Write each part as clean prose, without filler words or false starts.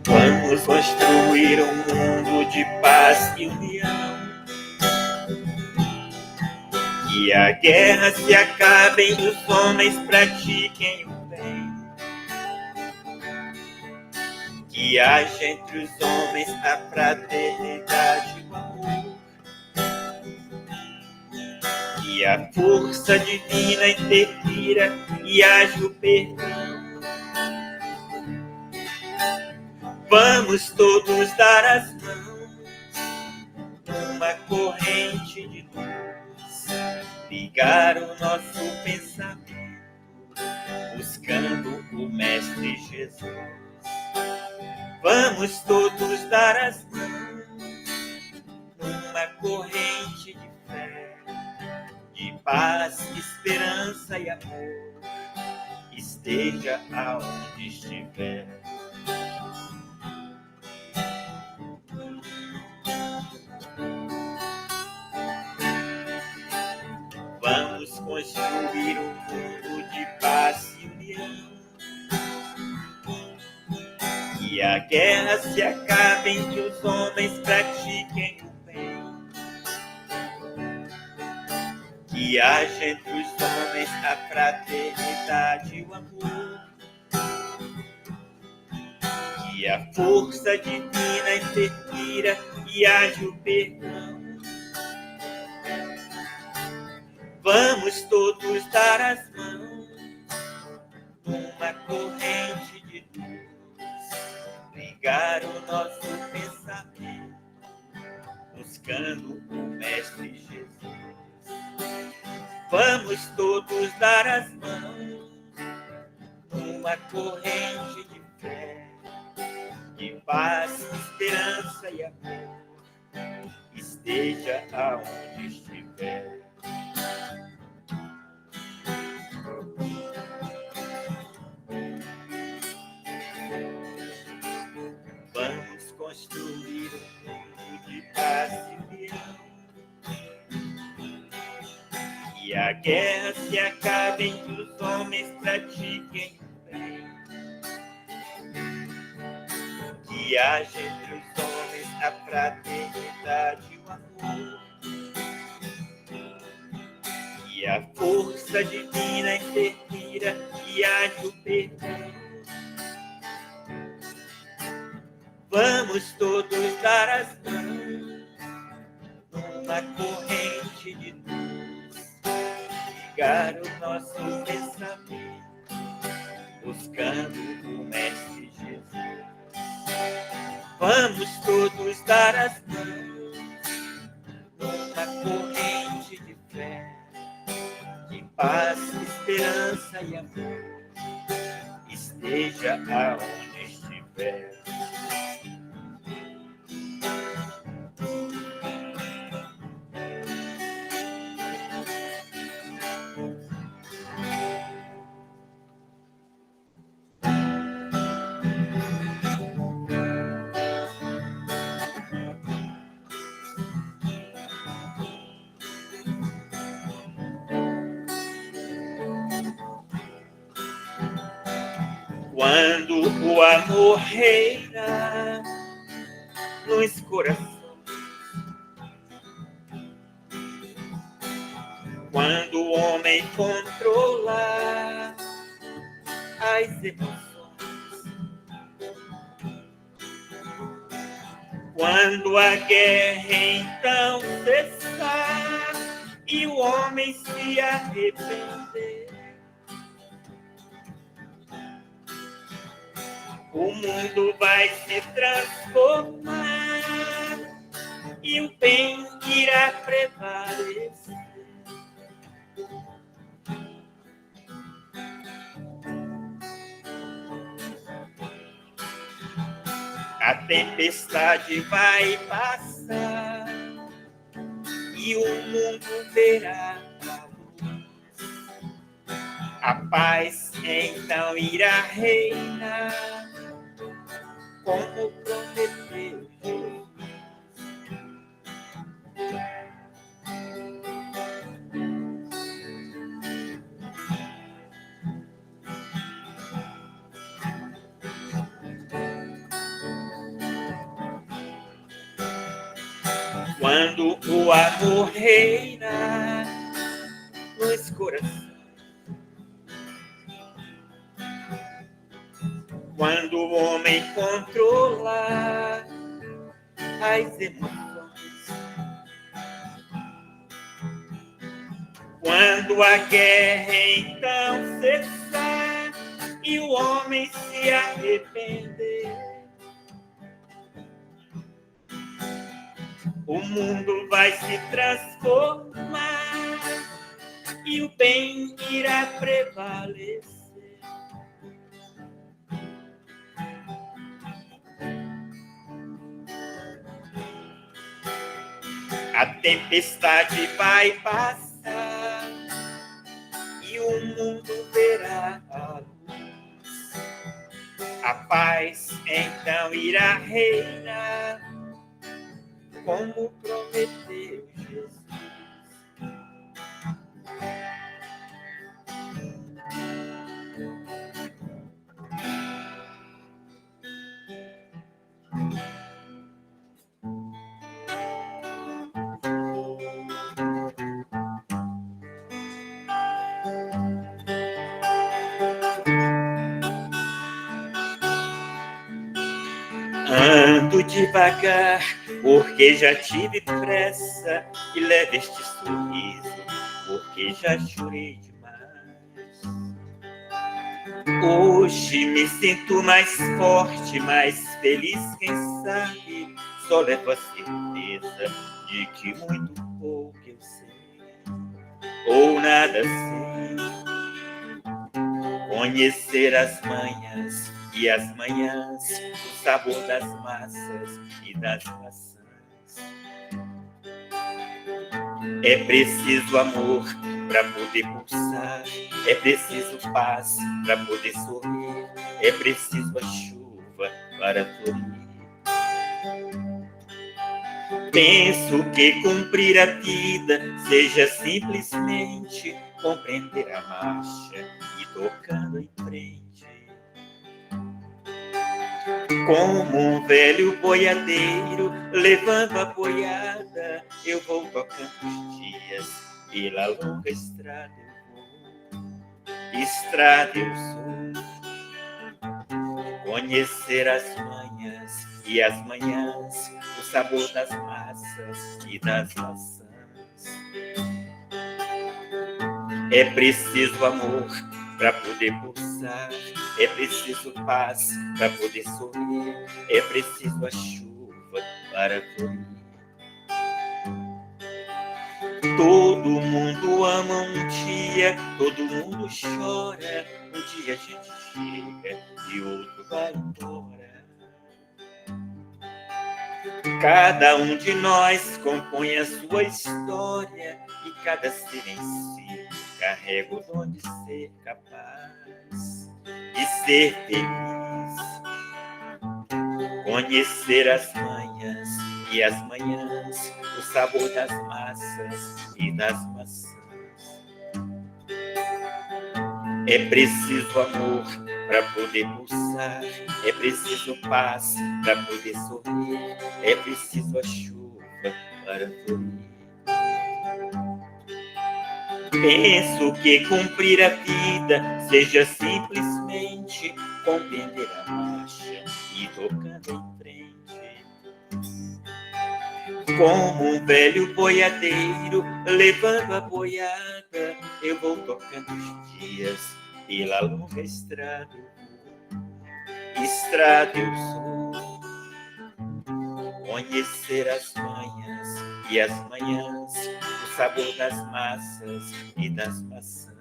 Vamos construir um mundo de paz e união. Que a guerra se acabe e os homens pratiquem o bem. Que haja entre os homens a fraternidade e o amor. Que a força divina interfira e haja o perdão. Vamos todos dar as mãos numa corrente de luz, ligar o nosso pensamento, buscando o Mestre Jesus. Vamos todos dar as mãos numa corrente de fé, de paz, esperança e amor, esteja aonde estiver. Vamos construir um mundo de paz e união. Que a guerra se acabe e que os homens pratiquem o bem. Que haja entre os homens a fraternidade e o amor. Que a força divina interfira e haja o perdão. Vamos todos dar as mãos numa corrente de luz, ligar o nosso pensamento, buscando o Mestre Jesus. Vamos todos dar as mãos numa corrente de fé, de paz, esperança e amor, esteja aonde estiver. Vamos construir um mundo de paz e união. Que a guerra se acabe e que os homens pratiquem o bem. Que haja entre os homens a fraternidade e o amor. Que a força divina interfira e haja o perdão. Vamos todos dar as mãos numa corrente de luz, ligar o nosso pensamento, buscando o Mestre Jesus. Vamos todos dar as mãos numa corrente de fé, de paz, esperança e amor, esteja aonde estiver. Quando o amor reina nos corações, quando o homem controla as emoções, quando a guerra então cessar e o homem se arrepender, o mundo vai se transformar e o bem irá prevalecer. A tempestade vai passar e o mundo verá A paz então irá reinar, como prometeu Jesus. Quando o amor reina nos corações, quando o homem controla as emoções, quando a guerra então cessar e o homem se arrepender, o mundo vai se transformar e o bem irá prevalecer. A tempestade vai passar e o mundo verá a luz. A paz então irá reinar, como prometeu Jesus. Ando devagar, porque já tive pressa, e levo este sorriso, porque já chorei demais. Hoje me sinto mais forte, mais feliz, quem sabe, só levo a certeza de que muito pouco eu sei, ou nada sei. Conhecer as manhas e as manhãs, o sabor das massas e das maçãs. É preciso amor para poder pulsar, é preciso paz para poder sorrir, é preciso a chuva para florir. Penso que cumprir a vida seja simplesmente compreender a marcha e tocando em frente. Como um velho boiadeiro levando a boiada, eu vou tocando os dias pela longa estrada eu vou. Estrada eu sou. Conhecer as manhas e as manhãs, o sabor das massas e das maçãs. É preciso amor para poder pulsar, é preciso paz para poder sorrir, é preciso a chuva para florir. Todo mundo ama um dia, todo mundo chora, um dia a gente chega e outro vai embora. Cada um de nós compõe a sua história e cada ser em si carrega o dom de ser capaz de ser feliz. Conhecer as manhas e as manhãs, o sabor das massas e das maçãs. É preciso amor para poder pulsar, é preciso paz para poder sorrir, é preciso a chuva para florir. Penso que cumprir a vida seja simplesmente compreender a marcha e tocando em frente. Como um velho boiadeiro levando a boiada, eu vou tocando os dias pela longa estrada. Estrada eu sou. Conhecer as manhas e as manhãs, o sabor das massas e das maçãs.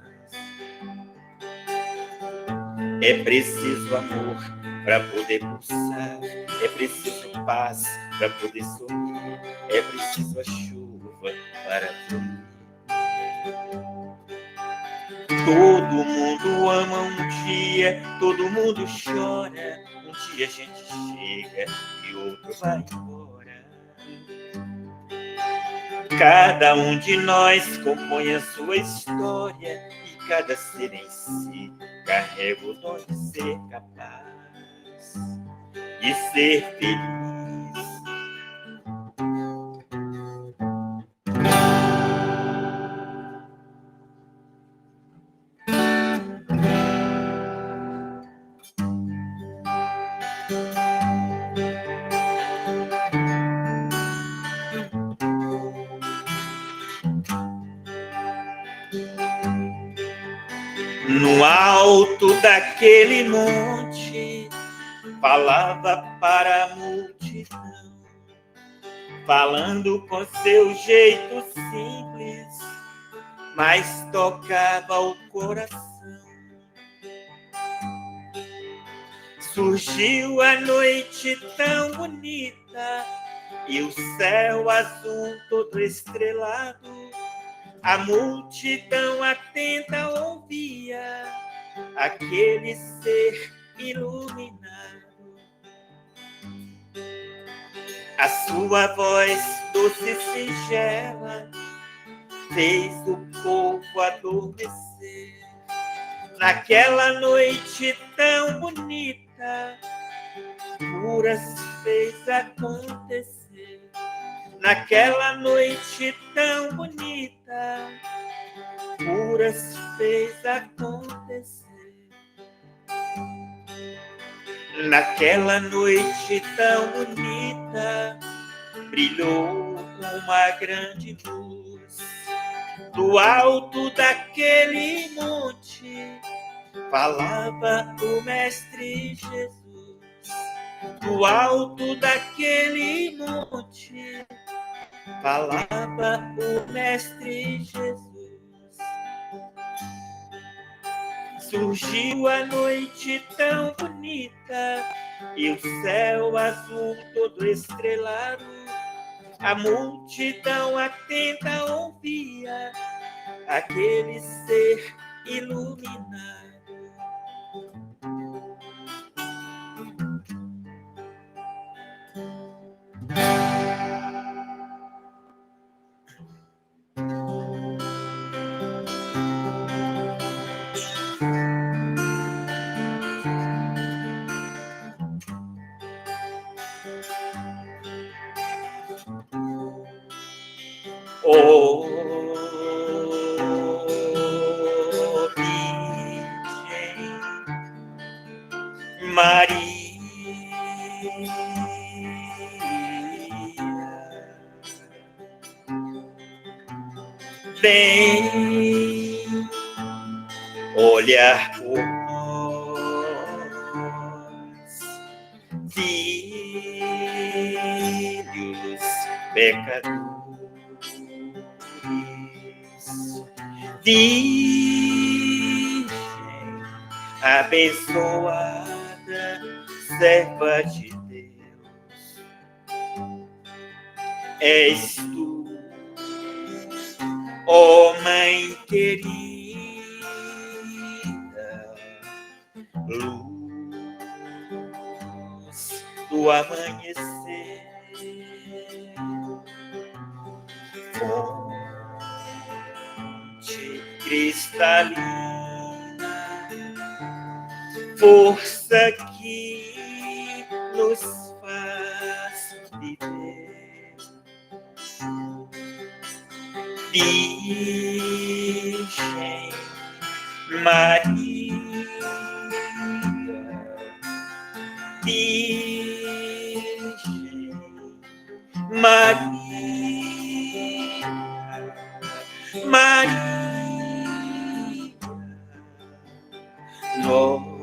É preciso amor para poder pulsar, é preciso paz para poder sorrir, é preciso a chuva para florir. Todo mundo ama um dia, todo mundo chora. Um dia a gente chega e outro vai embora. Cada um de nós compõe a sua história e cada ser em si carrega o dom de ser capaz de ser feliz. No alto daquele monte, falava para a multidão, falando com seu jeito simples, mas tocava o coração. Surgiu a noite tão bonita e o céu azul todo estrelado. A multidão atenta ouvia aquele ser iluminado. A sua voz doce e singela fez o povo adormecer. Naquela noite tão bonita, curas fez acontecer. Naquela noite tão bonita, curas fez acontecer. Naquela noite tão bonita, brilhou uma grande luz. Do alto daquele monte, falava o Mestre Jesus. Do alto daquele monte, falava o Mestre Jesus. Surgiu a noite tão bonita e o céu azul todo estrelado. A multidão atenta ouvia aquele ser iluminado. Oh, Virgem Maria, vem olhar por nós, filhos pecadores. Virgem abençoada, serva de Deus, és tu, ó Mãe querida, luz do amanhecer, cristalina, força que nos faz viver. Virgem Maria, Virgem Maria, Maria, nós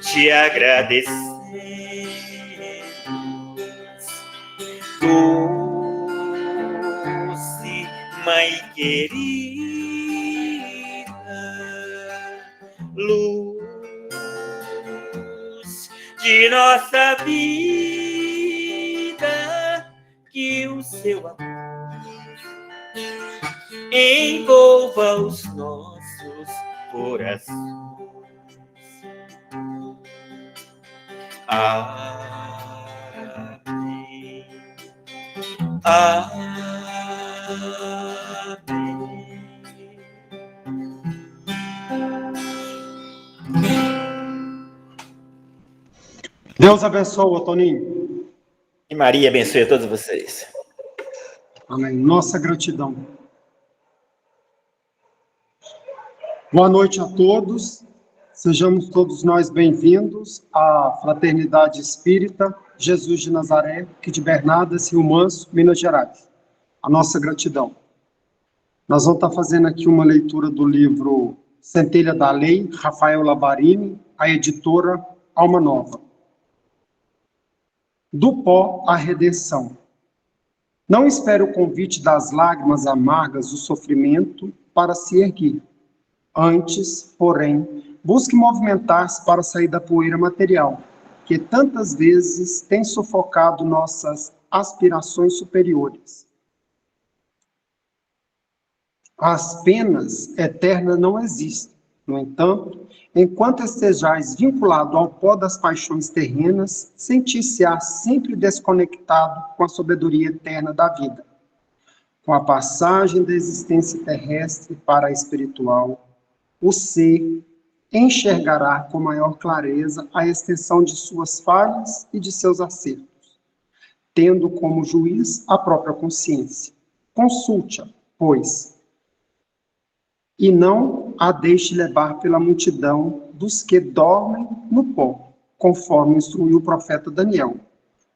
te agradecemos, doce Mãe querida, luz de nossa vida, que o seu amor envolva os nossos corações. Amém. Amém. Deus abençoe, Toninho. E Maria abençoe a todos vocês. Amém. Nossa gratidão. Boa noite a todos. Sejamos todos nós bem-vindos à Fraternidade Espírita Jesus de Nazaré, aqui de Bernadas, Rio Manso, Minas Gerais. A nossa gratidão. Nós vamos estar fazendo aqui uma leitura do livro Centelha da Lei, Rafael Labarini, a editora Alma Nova. Do pó à redenção. Não espere o convite das lágrimas amargas do sofrimento para se erguer. Antes, porém, busque movimentar-se para sair da poeira material, que tantas vezes tem sufocado nossas aspirações superiores. As penas eternas não existem. No entanto, enquanto estejais vinculado ao pó das paixões terrenas, sentir-se-á sempre desconectado com a sabedoria eterna da vida. Com a passagem da existência terrestre para a espiritual, o ser enxergará com maior clareza a extensão de suas falhas e de seus acertos, tendo como juiz a própria consciência. Consulte-a, pois, e não a deixe levar pela multidão dos que dormem no pó, conforme instruiu o profeta Daniel.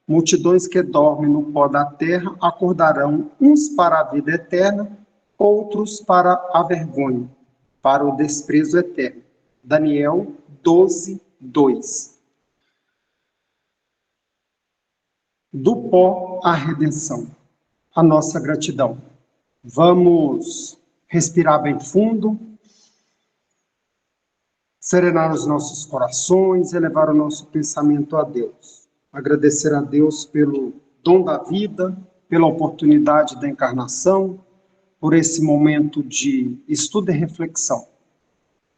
Multidões que dormem no pó da terra acordarão, uns para a vida eterna, outros para a vergonha, para o desprezo eterno. Daniel 12, 2. Do pó à redenção. A nossa gratidão. Vamos respirar bem fundo, serenar os nossos corações, elevar o nosso pensamento a Deus. Agradecer a Deus pelo dom da vida, pela oportunidade da encarnação, por esse momento de estudo e reflexão,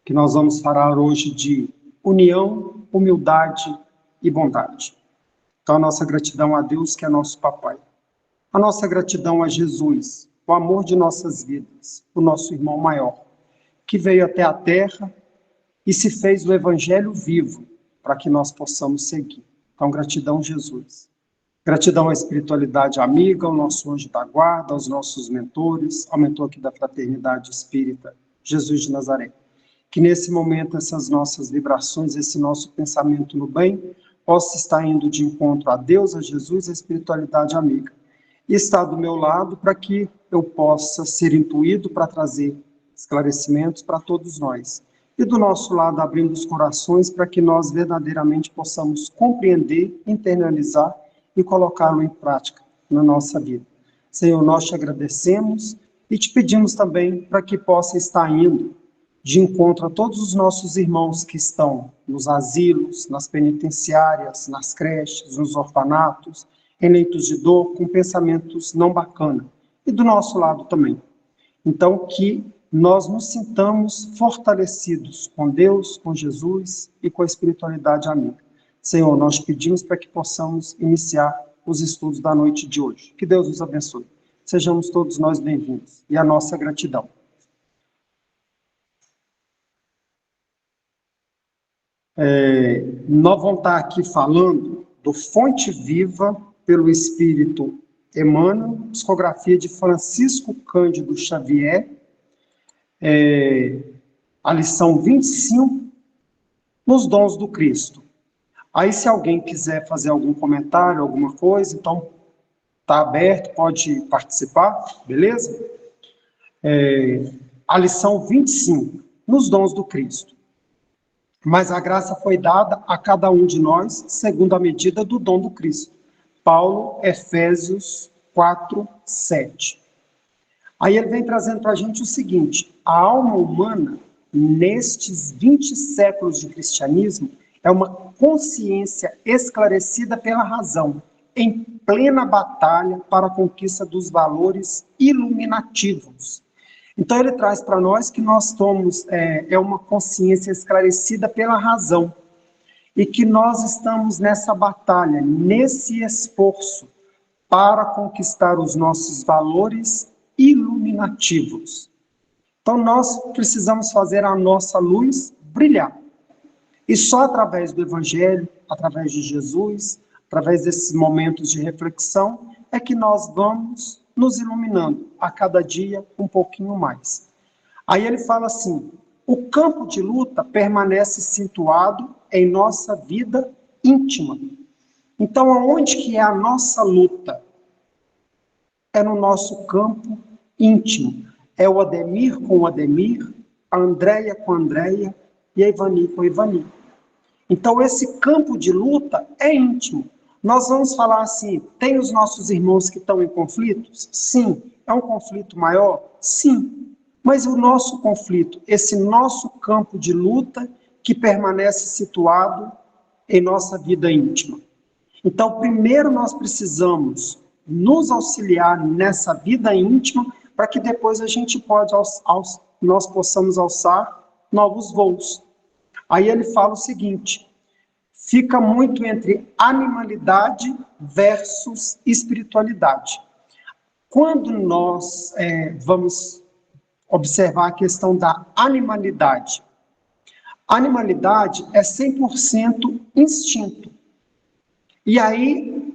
que nós vamos falar hoje de união, humildade e bondade. Então, a nossa gratidão a Deus, que é nosso papai. A nossa gratidão a Jesus, o amor de nossas vidas, o nosso irmão maior, que veio até a terra e se fez o evangelho vivo para que nós possamos seguir. Então, gratidão, Jesus. Gratidão à espiritualidade amiga, ao nosso anjo da guarda, aos nossos mentores, ao mentor aqui da Fraternidade Espírita, Jesus de Nazaré. Que nesse momento essas nossas vibrações, esse nosso pensamento no bem, possa estar indo de encontro a Deus, a Jesus, a espiritualidade amiga. E estar do meu lado para que eu possa ser intuído para trazer esclarecimentos para todos nós. E do nosso lado, abrindo os corações para que nós verdadeiramente possamos compreender, internalizar e colocá-lo em prática na nossa vida. Senhor, nós te agradecemos e te pedimos também para que possa estar indo de encontro a todos os nossos irmãos que estão nos asilos, nas penitenciárias, nas creches, nos orfanatos, em leitos de dor, com pensamentos não bacanas. E do nosso lado também. Então, que nós nos sintamos fortalecidos com Deus, com Jesus e com a espiritualidade amiga. Senhor, nós pedimos para que possamos iniciar os estudos da noite de hoje. Que Deus nos abençoe. Sejamos todos nós bem-vindos. E a nossa gratidão. Nós vamos estar aqui falando do Fonte Viva pelo Espírito Emmanuel, psicografia de Francisco Cândido Xavier, a lição 25, nos dons do Cristo. Aí, se alguém quiser fazer algum comentário, alguma coisa, então está aberto, pode participar, beleza? A lição 25, nos dons do Cristo. Mas a graça foi dada a cada um de nós, segundo a medida do dom do Cristo. Paulo, Efésios 4, 7. Aí ele vem trazendo para a gente o seguinte: a alma humana, nestes 20 séculos de cristianismo, é uma consciência esclarecida pela razão, em plena batalha para a conquista dos valores iluminativos. Então, ele traz para nós que nós somos uma consciência esclarecida pela razão e que nós estamos nessa batalha, nesse esforço para conquistar os nossos valores iluminativos. Então, nós precisamos fazer a nossa luz brilhar. E só através do Evangelho, através de Jesus, através desses momentos de reflexão, é que nós vamos nos iluminando a cada dia um pouquinho mais. Aí ele fala assim, o campo de luta permanece situado em nossa vida íntima. Então, aonde que é a nossa luta? É no nosso campo íntimo. É o Ademir com o Ademir, a Andréia com a Andréia e a Ivani com a Ivani. Então, esse campo de luta é íntimo. Nós vamos falar assim, tem os nossos irmãos que estão em conflitos? Sim. É um conflito maior? Sim. Mas o nosso conflito, esse nosso campo de luta que permanece situado em nossa vida íntima. Então, primeiro nós precisamos nos auxiliar nessa vida íntima para que depois a gente nós possamos alçar novos voos. Aí ele fala o seguinte, fica muito entre animalidade versus espiritualidade. Quando nós vamos observar a questão da animalidade, a animalidade é 100% instinto. E aí,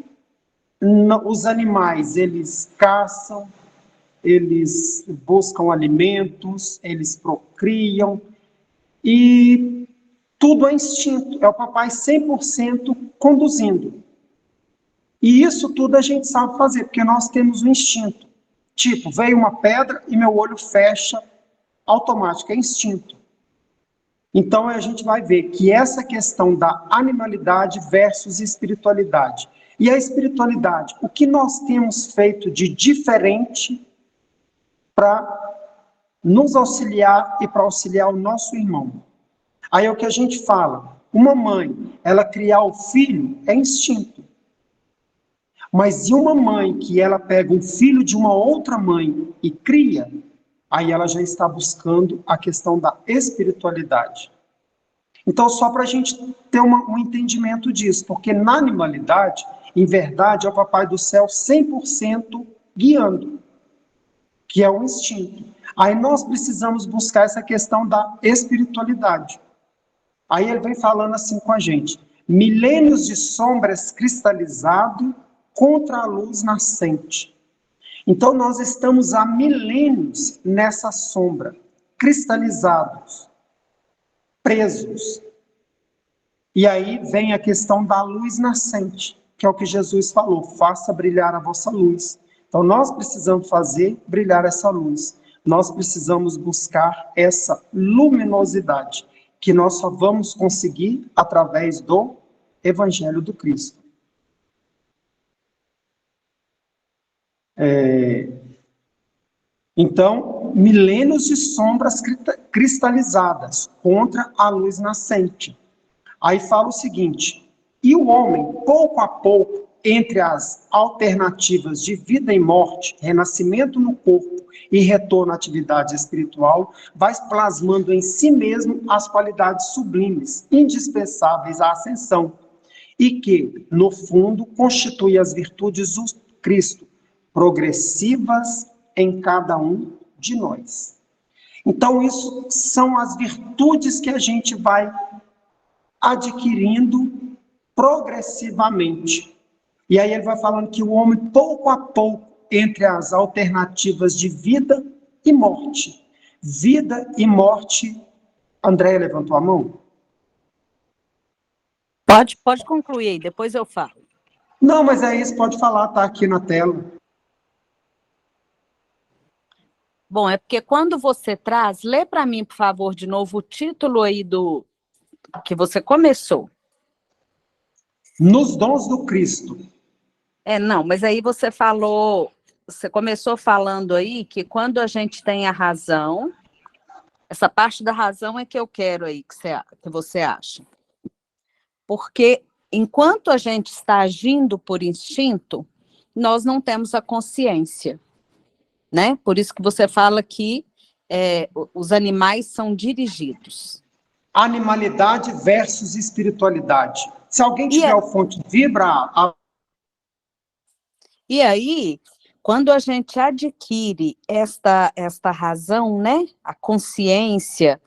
os animais, eles caçam, eles buscam alimentos, eles procriam, e tudo é instinto, é o papai 100% conduzindo. E isso tudo a gente sabe fazer, porque nós temos um instinto. Tipo, veio uma pedra e meu olho fecha automático, é instinto. Então, a gente vai ver que essa questão da animalidade versus espiritualidade. E a espiritualidade, o que nós temos feito de diferente para nos auxiliar e para auxiliar o nosso irmão? Aí é o que a gente fala, uma mãe, ela criar o filho é instinto. Mas e uma mãe que ela pega um filho de uma outra mãe e cria, aí ela já está buscando a questão da espiritualidade. Então, só para a gente ter um entendimento disso, porque na animalidade, em verdade, é o Papai do Céu 100% guiando, que é o instinto. Aí nós precisamos buscar essa questão da espiritualidade. Aí ele vem falando assim com a gente, milênios de sombras cristalizado contra a luz nascente. Então, nós estamos há milênios nessa sombra, cristalizados, presos. E aí vem a questão da luz nascente, que é o que Jesus falou, faça brilhar a vossa luz. Então, nós precisamos fazer brilhar essa luz. Nós precisamos buscar essa luminosidade, que nós só vamos conseguir através do Evangelho do Cristo. Então, milênios de sombras cristalizadas contra a luz nascente. Aí fala o seguinte, e o homem, pouco a pouco, entre as alternativas de vida e morte, renascimento no corpo e retorno à atividade espiritual, vai plasmando em si mesmo as qualidades sublimes, indispensáveis à ascensão, e que, no fundo, constituem as virtudes do Cristo, progressivas em cada um de nós. Então, isso são as virtudes que a gente vai adquirindo progressivamente. E aí ele vai falando que o homem, pouco a pouco, entre as alternativas de vida e morte. Vida e morte. Andréia levantou a mão? Pode concluir aí, depois eu falo. Não, mas é isso, pode falar, tá aqui na tela. Bom, é porque quando você traz, lê para mim, por favor, de novo o título aí do que você começou. Nos dons do Cristo. Não, mas aí você começou falando aí que quando a gente tem a razão, essa parte da razão é que eu quero aí, que você acha. Porque enquanto a gente está agindo por instinto, nós não temos a consciência, né? Por isso que você fala que os animais são dirigidos. Animalidade versus espiritualidade. Se alguém tiver o fonte vibra... E aí, quando a gente adquire esta razão, né, a consciência,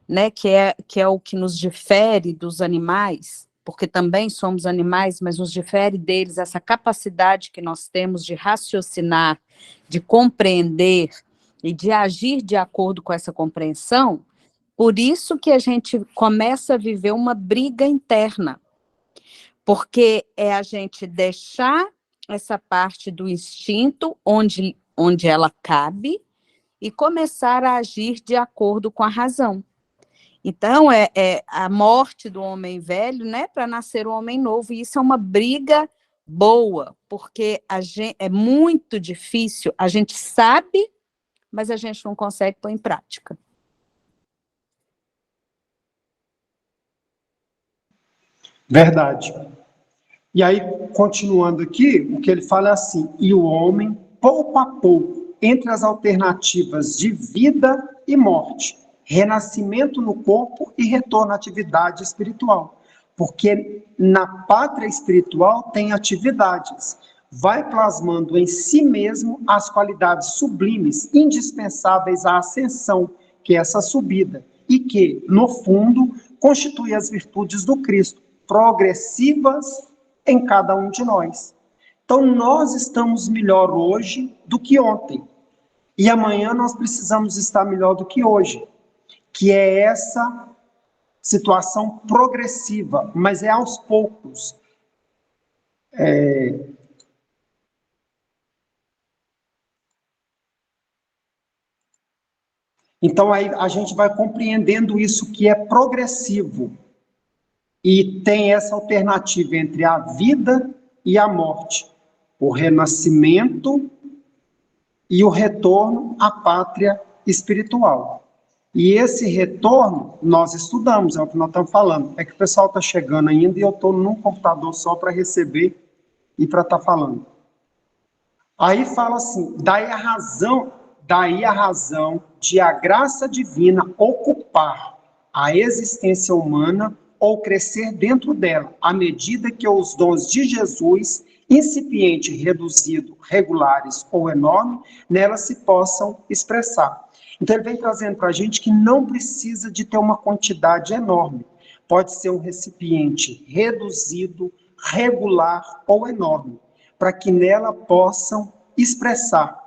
né, que é o que nos difere dos animais, porque também somos animais, mas nos difere deles essa capacidade que nós temos de raciocinar, de compreender e de agir de acordo com essa compreensão. Por isso que a gente começa a viver uma briga interna, porque é a gente deixar essa parte do instinto onde ela cabe e começar a agir de acordo com a razão. Então, é a morte do homem velho, né, para nascer o homem novo, e isso é uma briga boa, porque é muito difícil, a gente sabe, mas a gente não consegue pôr em prática. Verdade. E aí, continuando aqui, o que ele fala é assim: e o homem, pouco a pouco, entre as alternativas de vida e morte, renascimento no corpo e retorno à atividade espiritual. Porque na pátria espiritual tem atividades, vai plasmando em si mesmo as qualidades sublimes, indispensáveis à ascensão, que é essa subida, e que, no fundo, constitui as virtudes do Cristo, progressivas em cada um de nós. Então, nós estamos melhor hoje do que ontem. E amanhã nós precisamos estar melhor do que hoje, que é essa situação progressiva, mas é aos poucos. Então, aí a gente vai compreendendo isso que é progressivo. E tem essa alternativa entre a vida e a morte, o renascimento e o retorno à pátria espiritual. E esse retorno, nós estudamos, é o que nós estamos falando. É que o pessoal está chegando ainda e eu estou num computador só para receber e para estar falando. Aí fala assim, daí a razão de a graça divina ocupar a existência humana ou crescer dentro dela, à medida que os dons de Jesus, incipiente, reduzido, regulares ou enorme, nela se possam expressar. Então ele vem trazendo para a gente que não precisa de ter uma quantidade enorme. Pode ser um recipiente reduzido, regular ou enorme, para que nela possam expressar.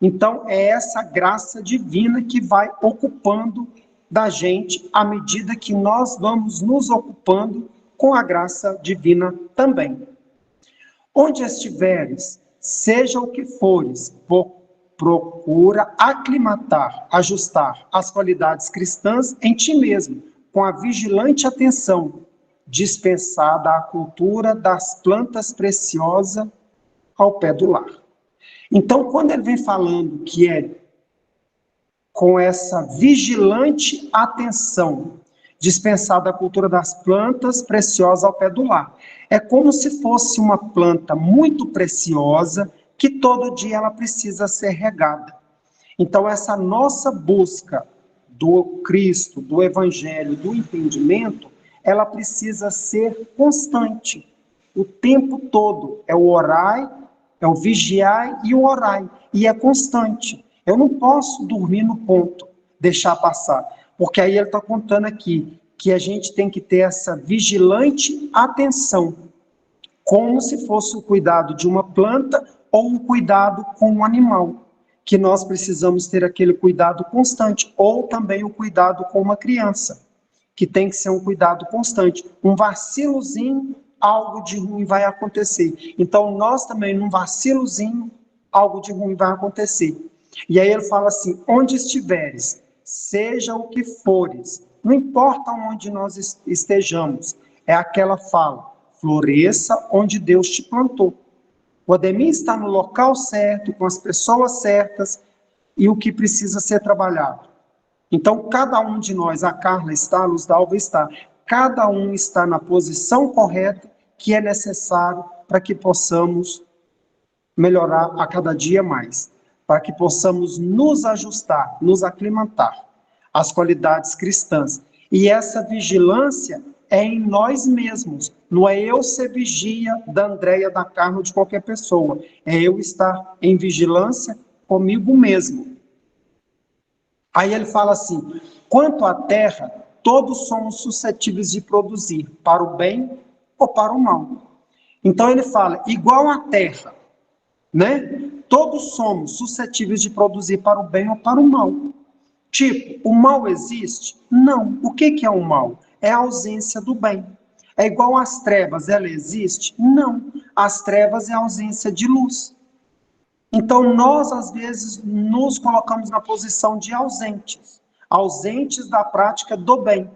Então é essa graça divina que vai ocupando da gente à medida que nós vamos nos ocupando com a graça divina também. Onde estiveres, seja o que fores, procura aclimatar, ajustar as qualidades cristãs em ti mesmo, com a vigilante atenção dispensada à cultura das plantas preciosas ao pé do lar. Então, quando ele vem falando que é com essa vigilante atenção dispensada à cultura das plantas preciosas ao pé do lar, é como se fosse uma planta muito preciosa que todo dia ela precisa ser regada. Então, essa nossa busca do Cristo, do Evangelho, do entendimento, ela precisa ser constante, o tempo todo. É o orai, é o vigiai e o orai, e é constante. Eu não posso dormir no ponto, deixar passar, porque aí ele está contando aqui que a gente tem que ter essa vigilante atenção, como se fosse o cuidado de uma planta ou um cuidado com um animal, que nós precisamos ter aquele cuidado constante, ou também o cuidado com uma criança, que tem que ser um cuidado constante. Um vacilozinho, algo de ruim vai acontecer. Então, nós também, num vacilozinho, algo de ruim vai acontecer. E aí ele fala assim, onde estiveres, seja o que fores, não importa onde nós estejamos, é aquela fala, floresça onde Deus te plantou. O Ademir está no local certo, com as pessoas certas, e o que precisa ser trabalhado. Então, cada um de nós, a Carla está, a Luz Dalva está, cada um está na posição correta que é necessário para que possamos melhorar a cada dia mais. para que possamos nos ajustar, nos aclimatar às qualidades cristãs. E essa vigilância é em nós mesmos. Não é eu ser vigia da Andréia, da Carla, de qualquer pessoa. É eu estar em vigilância comigo mesmo. Aí ele fala assim, quanto à terra, todos somos suscetíveis de produzir, para o bem ou para o mal. Então ele fala, igual à terra, né? Todos somos suscetíveis de produzir para o bem ou para o mal. Tipo, o mal existe? Não. O que é o mal? É a ausência do bem. É igual às trevas, ela existe? Não. As trevas é a ausência de luz. Então, nós, às vezes, nos colocamos na posição de ausentes. Ausentes da prática do bem.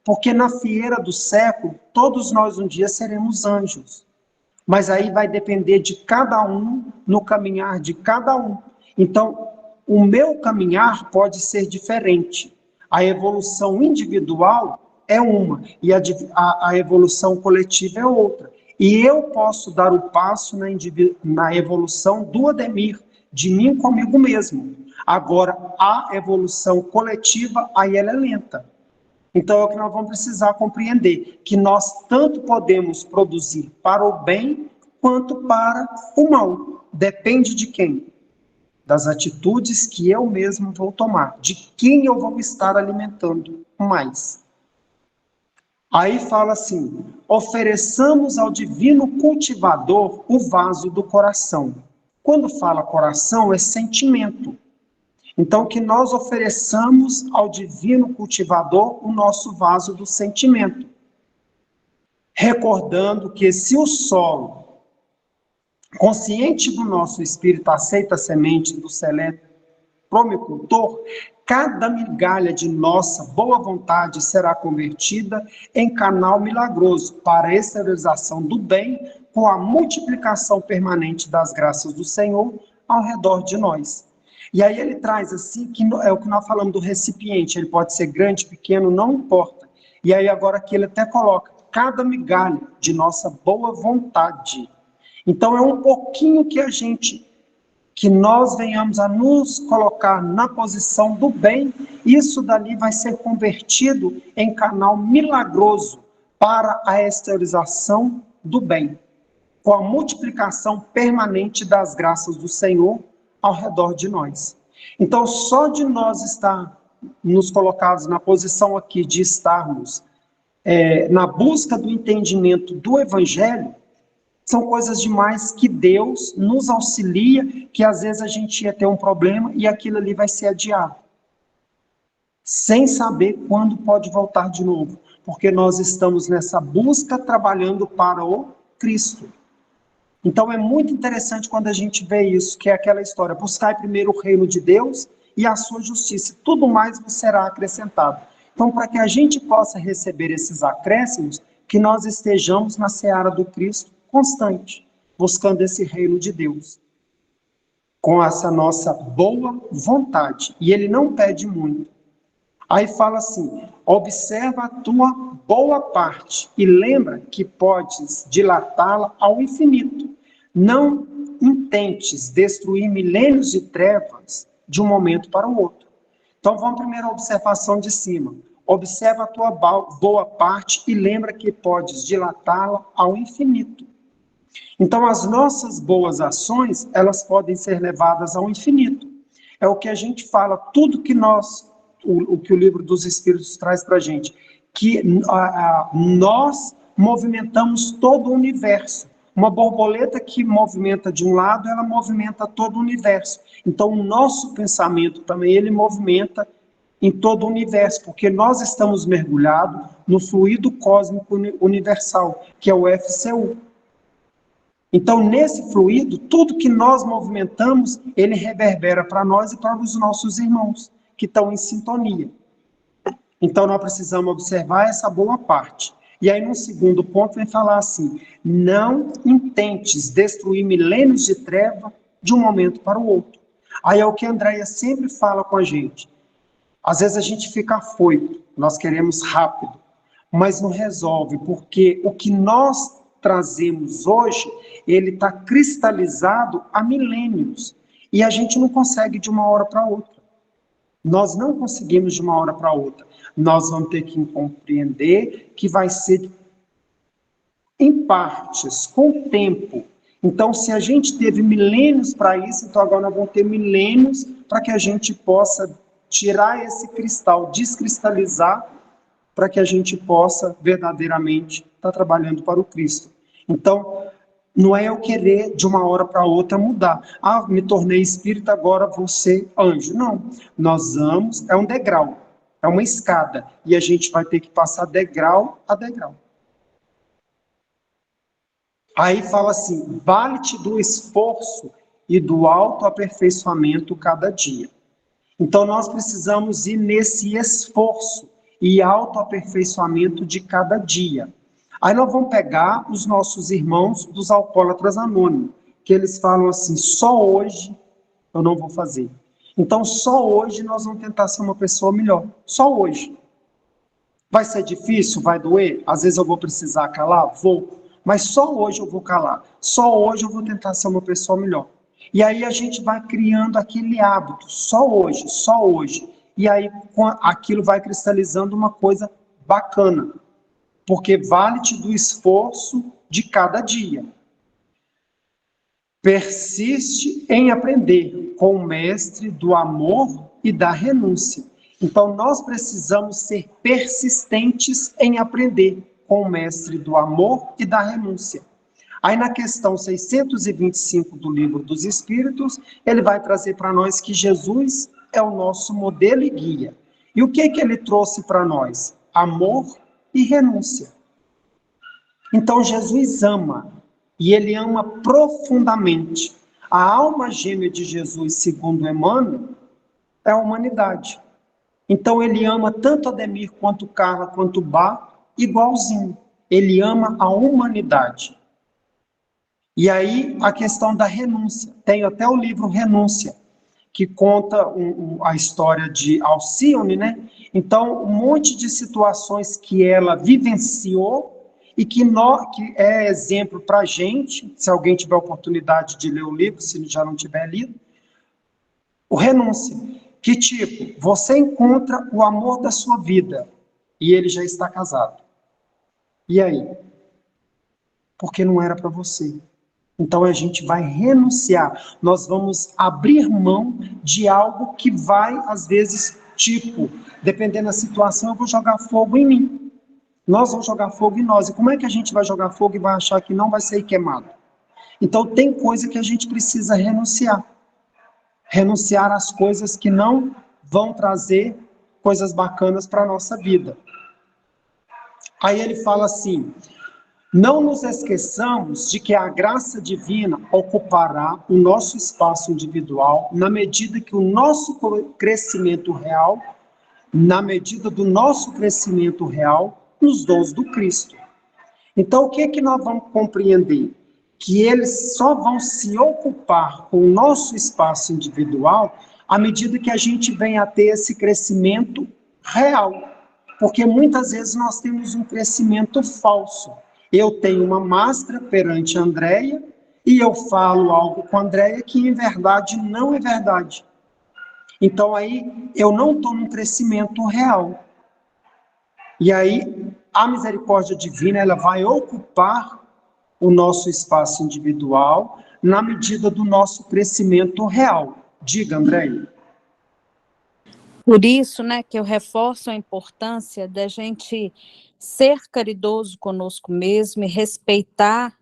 Porque na fieira do século, todos nós um dia seremos anjos. Mas aí vai depender de cada um, no caminhar de cada um. Então, o meu caminhar pode ser diferente. A evolução individual é uma, e a evolução coletiva é outra. E eu posso dar o passo na evolução do Ademir, de mim comigo mesmo. Agora, a evolução coletiva, aí ela é lenta. Então, é o que nós vamos precisar compreender, que nós tanto podemos produzir para o bem, quanto para o mal. Depende de quem? Das atitudes que eu mesmo vou tomar, de quem eu vou estar alimentando mais. Aí fala assim, ofereçamos ao divino cultivador o vaso do coração. Quando fala coração, é sentimento. Então, que nós ofereçamos ao divino cultivador o nosso vaso do sentimento. Recordando que se o solo, consciente do nosso espírito, aceita a semente do seleto promicultor, cada migalha de nossa boa vontade será convertida em canal milagroso para a exteriorização do bem com a multiplicação permanente das graças do Senhor ao redor de nós. E aí ele traz assim, que é o que nós falamos do recipiente, ele pode ser grande, pequeno, não importa. E aí agora aqui ele até coloca, cada migalha de nossa boa vontade. Então é um pouquinho que nós venhamos a nos colocar na posição do bem, isso dali vai ser convertido em canal milagroso para a exteriorização do bem, com a multiplicação permanente das graças do Senhor ao redor de nós. Então, só de nós estar nos colocados na posição aqui de estarmos na busca do entendimento do Evangelho, são coisas demais que Deus nos auxilia, que às vezes a gente ia ter um problema e aquilo ali vai ser adiado. Sem saber quando pode voltar de novo, porque nós estamos nessa busca trabalhando para o Cristo. Então é muito interessante quando a gente vê isso, que é aquela história, buscai primeiro o reino de Deus e a sua justiça, tudo mais vos será acrescentado. Então, para que a gente possa receber esses acréscimos, que nós estejamos na seara do Cristo constante, buscando esse reino de Deus, com essa nossa boa vontade. E ele não pede muito. Aí fala assim, observa a tua boa parte e lembra que podes dilatá-la ao infinito. Não intentes destruir milênios de trevas de um momento para o outro. Então vamos primeiro à observação de cima. Observa a tua boa parte e lembra que podes dilatá-la ao infinito. Então as nossas boas ações, elas podem ser levadas ao infinito. É o que a gente fala, tudo que o que o livro dos Espíritos traz para a gente, que nós movimentamos todo o universo. Uma borboleta que movimenta de um lado, ela movimenta todo o universo. Então, o nosso pensamento também, ele movimenta em todo o universo, porque nós estamos mergulhados no fluido cósmico universal, que é o FCU. Então, nesse fluido, tudo que nós movimentamos, ele reverbera para nós e para os nossos irmãos, que estão em sintonia. Então, nós precisamos observar essa boa parte. E aí, no segundo ponto, vem falar assim, não intentes destruir milênios de treva de um momento para o outro. Aí é o que a Andréia sempre fala com a gente. Às vezes a gente fica afoito, nós queremos rápido, mas não resolve, porque o que nós trazemos hoje, ele está cristalizado há milênios. E a gente não consegue de uma hora para outra. Nós não conseguimos de uma hora para outra. Nós vamos ter que compreender que vai ser em partes, com o tempo. Então, se a gente teve milênios para isso, então agora nós vamos ter milênios para que a gente possa tirar esse cristal, descristalizar, para que a gente possa verdadeiramente estar trabalhando para o Cristo. Então, não é eu querer de uma hora para outra mudar. Ah, me tornei espírita, agora vou ser anjo. Não, nós vamos, é um degrau, é uma escada, e a gente vai ter que passar degrau a degrau. Aí fala assim, vale-te do esforço e do autoaperfeiçoamento cada dia. Então, nós precisamos ir nesse esforço e autoaperfeiçoamento de cada dia. Aí nós vamos pegar os nossos irmãos dos alcoólatras anônimos, que eles falam assim, só hoje eu não vou fazer. Então, só hoje nós vamos tentar ser uma pessoa melhor. Só hoje. Vai ser difícil? Vai doer? Às vezes eu vou precisar calar? Vou. Mas só hoje eu vou calar. Só hoje eu vou tentar ser uma pessoa melhor. E aí a gente vai criando aquele hábito, só hoje, só hoje. E aí aquilo vai cristalizando uma coisa bacana. Porque vale-te do esforço de cada dia. Persiste em aprender com o mestre do amor e da renúncia. Então, nós precisamos ser persistentes em aprender com o mestre do amor e da renúncia. Aí, na questão 625 do Livro dos Espíritos, ele vai trazer para nós que Jesus é o nosso modelo e guia. E o que ele trouxe para nós? Amor e renúncia. Então, Jesus ama, e ele ama profundamente. A alma gêmea de Jesus, segundo Emmanuel, é a humanidade. Então, ele ama tanto Ademir, quanto Carla, quanto Bá, igualzinho. Ele ama a humanidade. E aí, a questão da renúncia. Tem até o livro Renúncia, que conta a história de Alcione, né? Então, um monte de situações que ela vivenciou e que é exemplo para a gente, se alguém tiver oportunidade de ler o livro, se já não tiver lido, o Renúncia. Que tipo, você encontra o amor da sua vida e ele já está casado. E aí? Porque não era para você. Então a gente vai renunciar, nós vamos abrir mão de algo que vai, às vezes, tipo, dependendo da situação, eu vou jogar fogo em mim. Nós vamos jogar fogo em nós. E como é que a gente vai jogar fogo e vai achar que não vai ser queimado? Então tem coisa que a gente precisa renunciar. Renunciar às coisas que não vão trazer coisas bacanas para a nossa vida. Aí ele fala assim, não nos esqueçamos de que a graça divina ocupará o nosso espaço individual na medida que o nosso crescimento real, na medida do nosso crescimento real, nos dons do Cristo. Então, o que é que nós vamos compreender? Que eles só vão se ocupar com o nosso espaço individual à medida que a gente venha a ter esse crescimento real. Porque muitas vezes nós temos um crescimento falso. Eu tenho uma máscara perante a Andréia e eu falo algo com a Andréia que, em verdade, não é verdade. Então, aí, eu não estou num crescimento real. E aí, a misericórdia divina, ela vai ocupar o nosso espaço individual na medida do nosso crescimento real. Diga, Andréia. Por isso, né, que eu reforço a importância da gente ser caridoso conosco mesmo e respeitar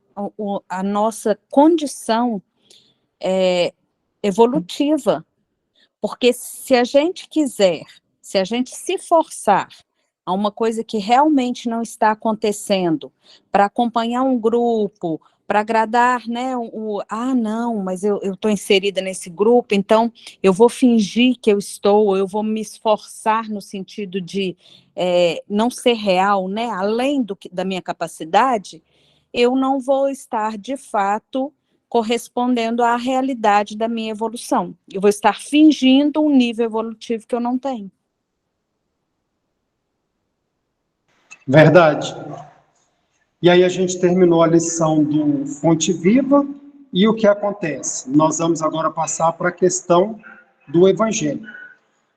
a nossa condição evolutiva. Porque se a gente quiser, se a gente se forçar a uma coisa que realmente não está acontecendo, para acompanhar um grupo, para agradar, né, não, mas eu estou inserida nesse grupo, então eu vou fingir que eu estou, eu vou me esforçar no sentido de não ser real, né, além da minha capacidade, eu não vou estar, de fato, correspondendo à realidade da minha evolução. Eu vou estar fingindo um nível evolutivo que eu não tenho. Verdade. E aí a gente terminou a lição do Fonte Viva, E o que acontece? Nós vamos agora passar para a questão do Evangelho.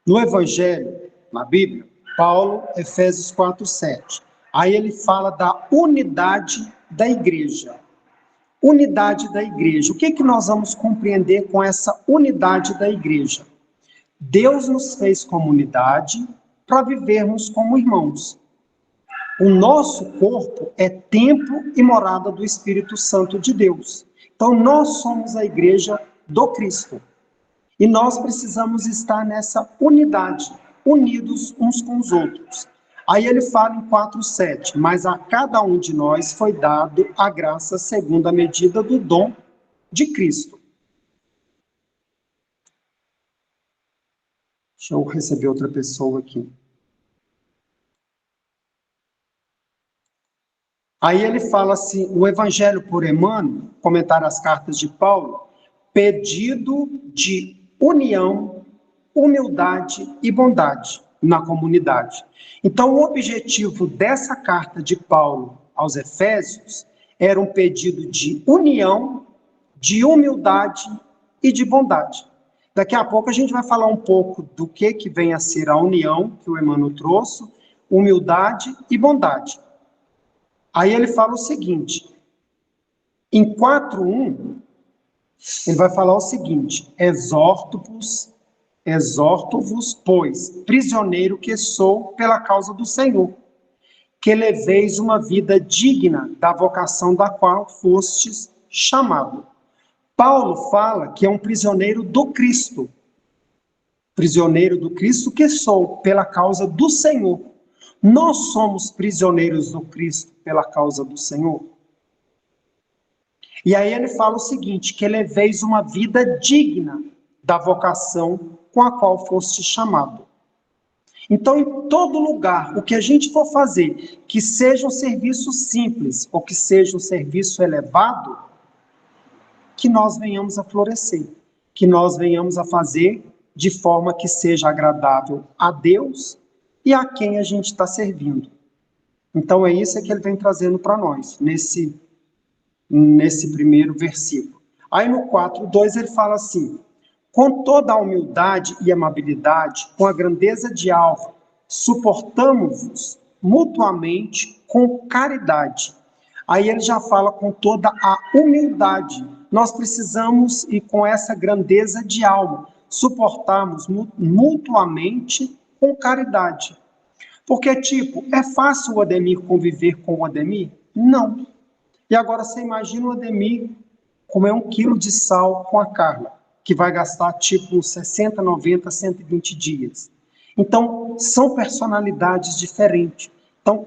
No Evangelho, na Bíblia, Paulo, Efésios 4:7. Aí ele fala da unidade da igreja. Unidade da igreja. O que que nós vamos compreender com essa unidade da igreja? Deus nos fez comunidade para vivermos como irmãos. O nosso corpo é templo e morada do Espírito Santo de Deus. Então, nós somos a igreja do Cristo. E nós precisamos estar nessa unidade, unidos uns com os outros. Aí ele fala em 4:7, mas a cada um de nós foi dado a graça segundo a medida do dom de Cristo. Deixa eu receber outra pessoa aqui. Aí ele fala assim, o Evangelho por Emmanuel, comentário às cartas de Paulo, pedido de união, humildade e bondade na comunidade. Então, o objetivo dessa carta de Paulo aos Efésios era um pedido de união, de humildade e de bondade. Daqui a pouco a gente vai falar um pouco do que vem a ser a união, que o Emmanuel trouxe, humildade e bondade. Aí ele fala o seguinte, em 4:1, ele vai falar o seguinte, exorto-vos, pois, prisioneiro que sou pela causa do Senhor, que leveis uma vida digna da vocação da qual fostes chamado. Paulo fala que é um prisioneiro do Cristo que sou pela causa do Senhor. Nós somos prisioneiros do Cristo pela causa do Senhor. E aí ele fala o seguinte, que leveis uma vida digna da vocação com a qual foste chamado. Então, em todo lugar, o que a gente for fazer, que seja um serviço simples ou que seja um serviço elevado, que nós venhamos a florescer, que nós venhamos a fazer de forma que seja agradável a Deus e a quem a gente está servindo. Então, é isso que ele vem trazendo para nós, nesse primeiro versículo. Aí no 4:2 ele fala assim, com toda a humildade e amabilidade, com a grandeza de alma, suportamos-vos mutuamente com caridade. Aí ele já fala com toda a humildade. Nós precisamos, e com essa grandeza de alma, suportarmos mutuamente com caridade. Porque, é fácil o Ademir conviver com o Ademir? Não. E agora você imagina o Ademir comer 1 quilo de sal com a Carla, que vai gastar 60, 90, 120 dias. Então, são personalidades diferentes. Então,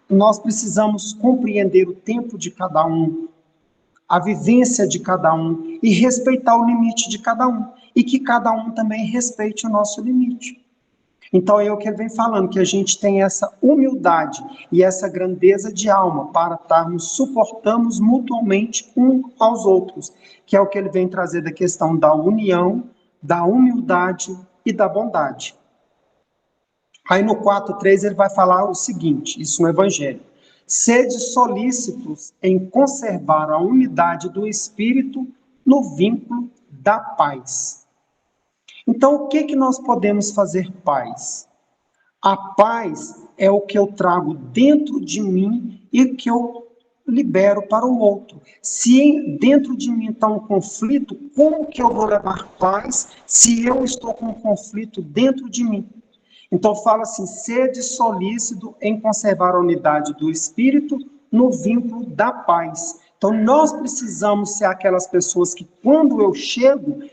nós precisamos compreender o tempo de cada um, a vivência de cada um e respeitar o limite de cada um. E que cada um também respeite o nosso limite. Então, é o que ele vem falando, que a gente tem essa humildade e essa grandeza de alma para suportamos mutuamente uns aos outros, que é o que ele vem trazer da questão da união, da humildade e da bondade. Aí no 4:3 ele vai falar o seguinte, isso no Evangelho, sede solícitos em conservar a unidade do Espírito no vínculo da paz. Então, o que nós podemos fazer paz? A paz é o que eu trago dentro de mim e que eu libero para o outro. Se dentro de mim está um conflito, como que eu vou levar paz se eu estou com um conflito dentro de mim? Então, fala assim, sede solícito em conservar a unidade do Espírito no vínculo da paz. Então, nós precisamos ser aquelas pessoas que, quando eu chego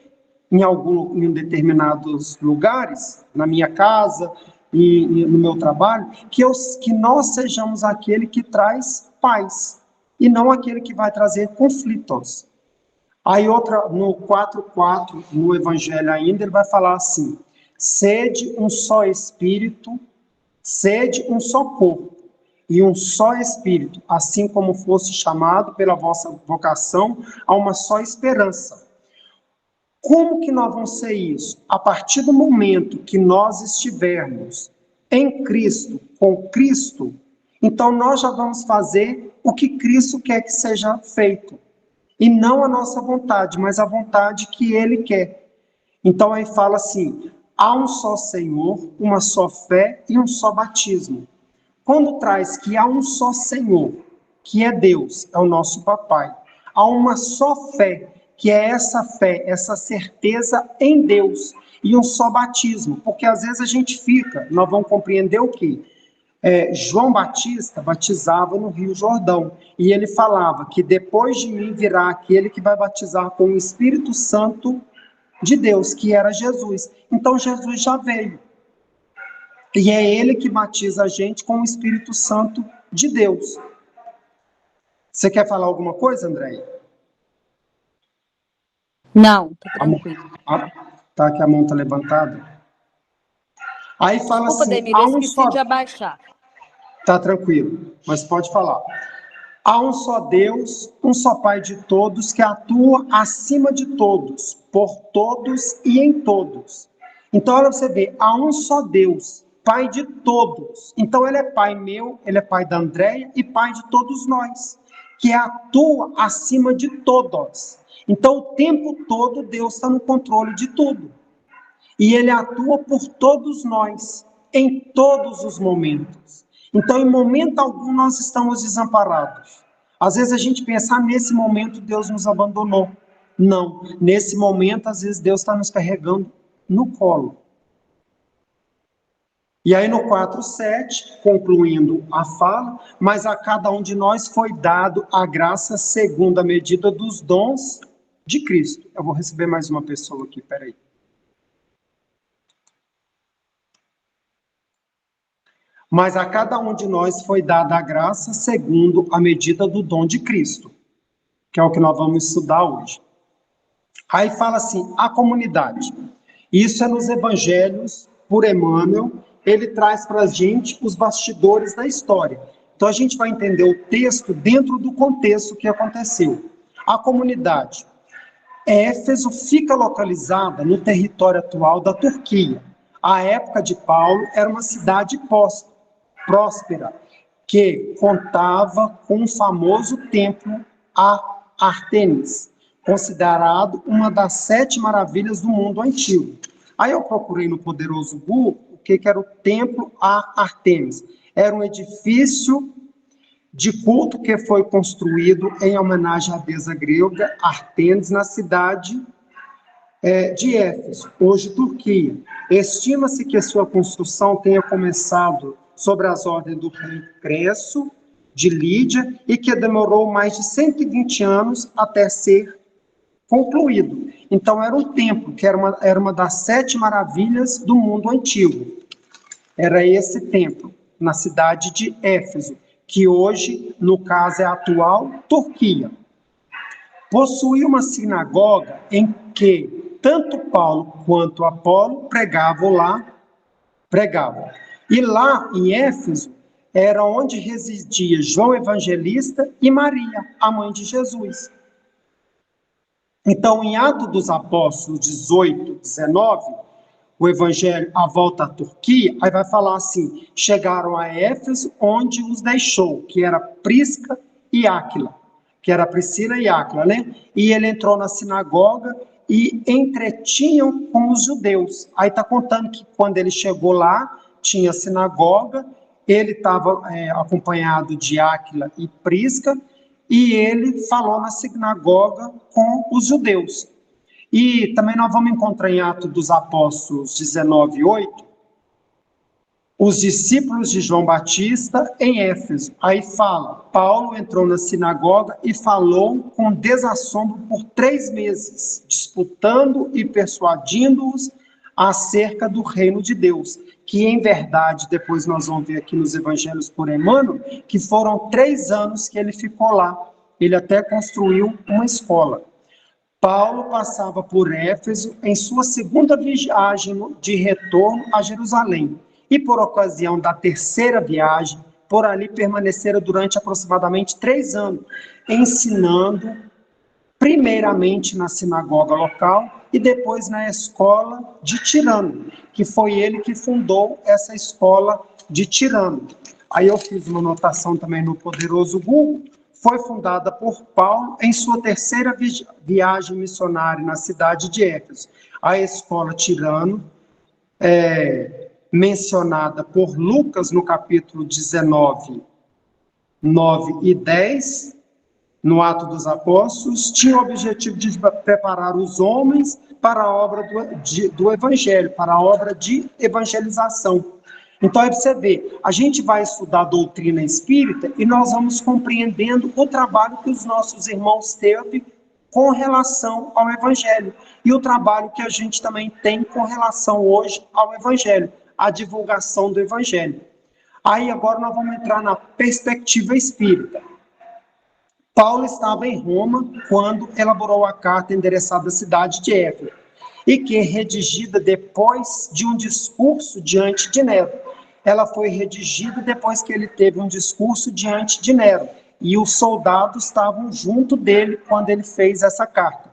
em determinados lugares, na minha casa e no meu trabalho, que nós sejamos aquele que traz paz, e não aquele que vai trazer conflitos. Aí no 4:4, no Evangelho ainda, ele vai falar assim, sede um só Espírito, sede um só corpo, e um só Espírito, assim como fosse chamado pela vossa vocação a uma só esperança. Como que nós vamos ser isso? A partir do momento que nós estivermos em Cristo, com Cristo, então nós já vamos fazer o que Cristo quer que seja feito. E não a nossa vontade, mas a vontade que ele quer. Então aí fala assim, há um só Senhor, uma só fé e um só batismo. Quando traz que há um só Senhor, que é Deus, é o nosso papai, há uma só fé, que é essa fé, essa certeza em Deus, e um só batismo, porque às vezes a gente fica, nós vamos compreender o quê? João Batista batizava no Rio Jordão, e ele falava que depois de mim virá aquele que vai batizar com o Espírito Santo de Deus, que era Jesus. Então Jesus já veio. E é ele que batiza a gente com o Espírito Santo de Deus. Você quer falar alguma coisa, Andréia? Não, tá tranquilo. Tá, que a mão tá levantada. Aí fala Desculpa, assim, Demir, há eu um esqueci só... de abaixar. Tá tranquilo, mas pode falar. Há um só Deus, um só Pai de todos, que atua acima de todos, por todos e em todos. Então, olha você ver, há um só Deus, Pai de todos. Então, ele é Pai meu, ele é Pai da Andréia e Pai de todos nós, que atua acima de todos. Então, o tempo todo, Deus está no controle de tudo. E ele atua por todos nós, em todos os momentos. Então, em momento algum, nós estamos desamparados. Às vezes a gente pensa, nesse momento Deus nos abandonou. Não, nesse momento, às vezes Deus está nos carregando no colo. E aí no 4:7, concluindo a fala, mas a cada um de nós foi dado a graça segundo a medida dos dons de Cristo. Eu vou receber mais uma pessoa aqui, peraí. Mas a cada um de nós foi dada a graça segundo a medida do dom de Cristo, que é o que nós vamos estudar hoje. Aí fala assim, a comunidade. Isso é nos evangelhos, por Emmanuel, ele traz para a gente os bastidores da história. Então a gente vai entender o texto dentro do contexto que aconteceu. A comunidade. Éfeso fica localizada no território atual da Turquia. À época de Paulo, era uma cidade próspera, que contava com um famoso templo a Ártemis, considerado uma das 7 maravilhas do mundo antigo. Aí eu procurei no poderoso Google o que era o templo a Ártemis. Era um edifício de culto que foi construído em homenagem à deusa grega Ártemis na cidade de Éfeso, hoje Turquia. Estima-se que sua construção tenha começado sobre as ordens do rei Cresso, de Lídia, e que demorou mais de 120 anos até ser concluído. Então, era um templo, que era uma das 7 maravilhas do mundo antigo. Era esse templo, na cidade de Éfeso, que hoje, no caso, é a atual Turquia. Possuía uma sinagoga em que tanto Paulo quanto Apolo pregavam. E lá, em Éfeso, era onde residia João Evangelista e Maria, a mãe de Jesus. Então, em Atos dos Apóstolos 18, 19, o Evangelho, a volta à Turquia, aí vai falar assim, chegaram a Éfeso, onde os deixou, que era Prisca e Áquila, que era Priscila e Áquila, né? E ele entrou na sinagoga e entretinham com os judeus. Aí está contando que quando ele chegou lá, tinha sinagoga, ele estava acompanhado de Áquila e Prisca, e ele falou na sinagoga com os judeus. E também nós vamos encontrar em Atos dos Apóstolos 19, 8, os discípulos de João Batista em Éfeso. Aí fala, Paulo entrou na sinagoga e falou com desassombro por 3 meses, disputando e persuadindo-os acerca do reino de Deus, que em verdade, depois nós vamos ver aqui nos evangelhos por Emmanuel, que foram 3 anos que ele ficou lá. Ele até construiu uma escola. Paulo passava por Éfeso em sua segunda viagem de retorno a Jerusalém. E por ocasião da 3ª viagem, por ali permanecera durante aproximadamente 3 anos, ensinando primeiramente na sinagoga local e depois na escola de Tirano, que foi ele que fundou essa escola de Tirano. Aí eu fiz uma anotação também no poderoso Google, foi fundada por Paulo em sua terceira viagem missionária na cidade de Éfeso. A escola Tirano, mencionada por Lucas no capítulo 19, 9 e 10, no Ato dos Apóstolos, tinha o objetivo de preparar os homens para a obra do Evangelho, para a obra de evangelização. Então, aí você vê, a gente vai estudar a doutrina espírita e nós vamos compreendendo o trabalho que os nossos irmãos teve com relação ao Evangelho e o trabalho que a gente também tem com relação hoje ao Evangelho, a divulgação do Evangelho. Aí agora nós vamos entrar na perspectiva espírita. Paulo estava em Roma quando elaborou a carta endereçada à cidade de Éfeso, e que é redigida depois de um discurso diante de Nero. Ela foi redigida depois que ele teve um discurso diante de Nero, e os soldados estavam junto dele quando ele fez essa carta.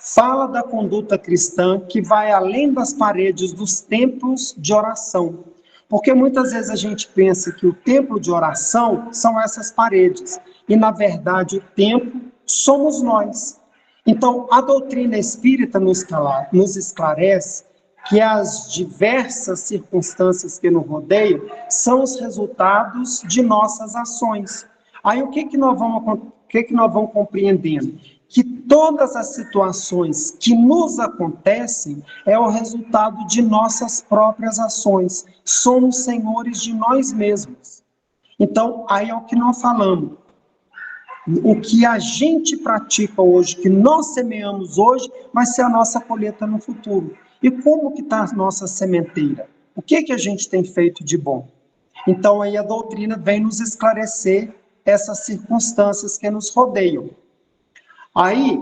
Fala da conduta cristã que vai além das paredes dos templos de oração. Porque muitas vezes a gente pensa que o templo de oração são essas paredes, e na verdade o templo somos nós. Então, a doutrina espírita nos esclarece que as diversas circunstâncias que nos rodeiam são os resultados de nossas ações. Aí o que nós vamos compreendendo? Que todas as situações que nos acontecem é o resultado de nossas próprias ações. Somos senhores de nós mesmos. Então, aí é o que nós falamos. O que a gente pratica hoje, que nós semeamos hoje, vai ser a nossa colheita no futuro. E como que está a nossa sementeira? O que a gente tem feito de bom? Então, aí a doutrina vem nos esclarecer essas circunstâncias que nos rodeiam. Aí,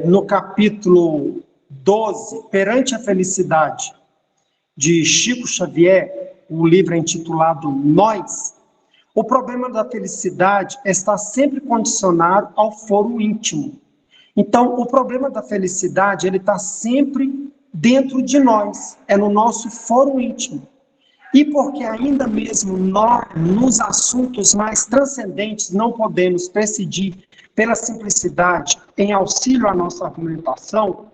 no capítulo 12, Perante a Felicidade, de Chico Xavier, o livro é intitulado Nós, o problema da felicidade está sempre condicionado ao foro íntimo. Então, o problema da felicidade, ele está sempre dentro de nós, é no nosso foro íntimo. E porque ainda mesmo nós, nos assuntos mais transcendentes, não podemos presidir pela simplicidade em auxílio à nossa argumentação,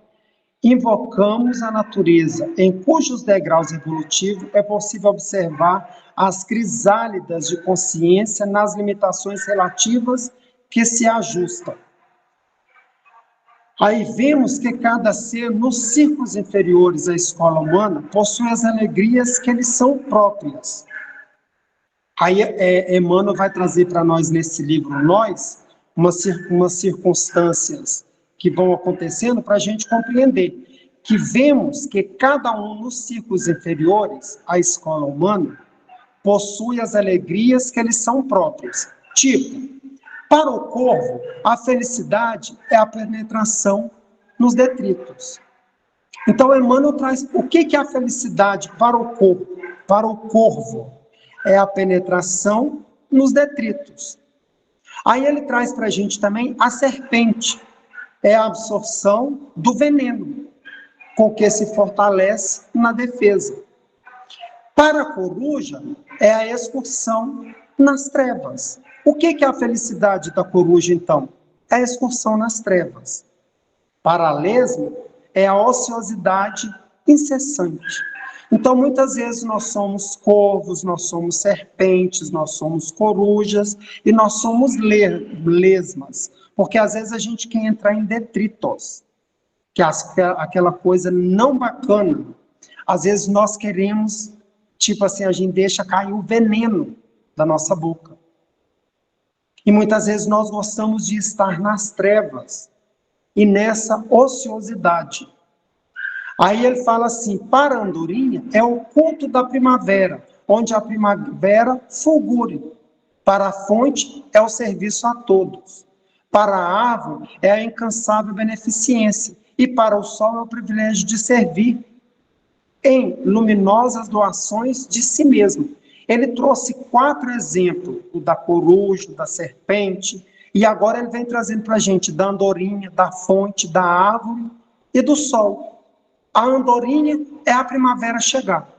invocamos a natureza, em cujos degraus evolutivos é possível observar as crisálidas de consciência nas limitações relativas que se ajustam. Aí vemos que cada ser, nos círculos inferiores à escola humana, possui as alegrias que lhes são próprias. Aí Emmanuel vai trazer para nós nesse livro Nós, umas circunstâncias que vão acontecendo para a gente compreender que vemos que cada um nos círculos inferiores à escola humana possui as alegrias que lhes são próprias. Tipo, para o corvo, a felicidade é a penetração nos detritos. Então, Emmanuel traz o que é a felicidade para o corvo? Para o corvo, é a penetração nos detritos. Aí ele traz para a gente também a serpente, é a absorção do veneno, com que se fortalece na defesa. Para a coruja, é a excursão nas trevas. O que é a felicidade da coruja, então? É a excursão nas trevas. Para a lesma, é a ociosidade incessante. Então, muitas vezes nós somos corvos, nós somos serpentes, nós somos corujas e nós somos lesmas. Porque às vezes a gente quer entrar em detritos, que é aquela coisa não bacana. Às vezes nós queremos, tipo assim, a gente deixa cair o veneno da nossa boca. E muitas vezes nós gostamos de estar nas trevas e nessa ociosidade. Aí ele fala assim, para a andorinha é o culto da primavera, onde a primavera fulgure. Para a fonte é o serviço a todos. Para a árvore é a incansável beneficência. E para o sol é o privilégio de servir em luminosas doações de si mesmo. Ele trouxe 4 exemplos, o da coruja, da serpente, e agora ele vem trazendo para a gente da andorinha, da fonte, da árvore e do sol. A andorinha é a primavera chegar.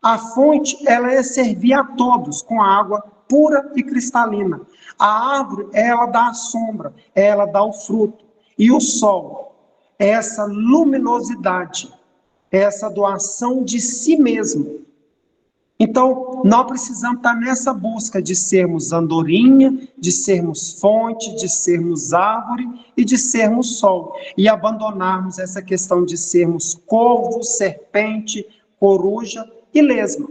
A fonte, ela é servir a todos com água pura e cristalina. A árvore, ela dá a sombra, ela dá o fruto. E o sol, é essa luminosidade, é essa doação de si mesmo. Então, nós precisamos estar nessa busca de sermos andorinha, de sermos fonte, de sermos árvore e de sermos sol. E abandonarmos essa questão de sermos corvo, serpente, coruja e lesma.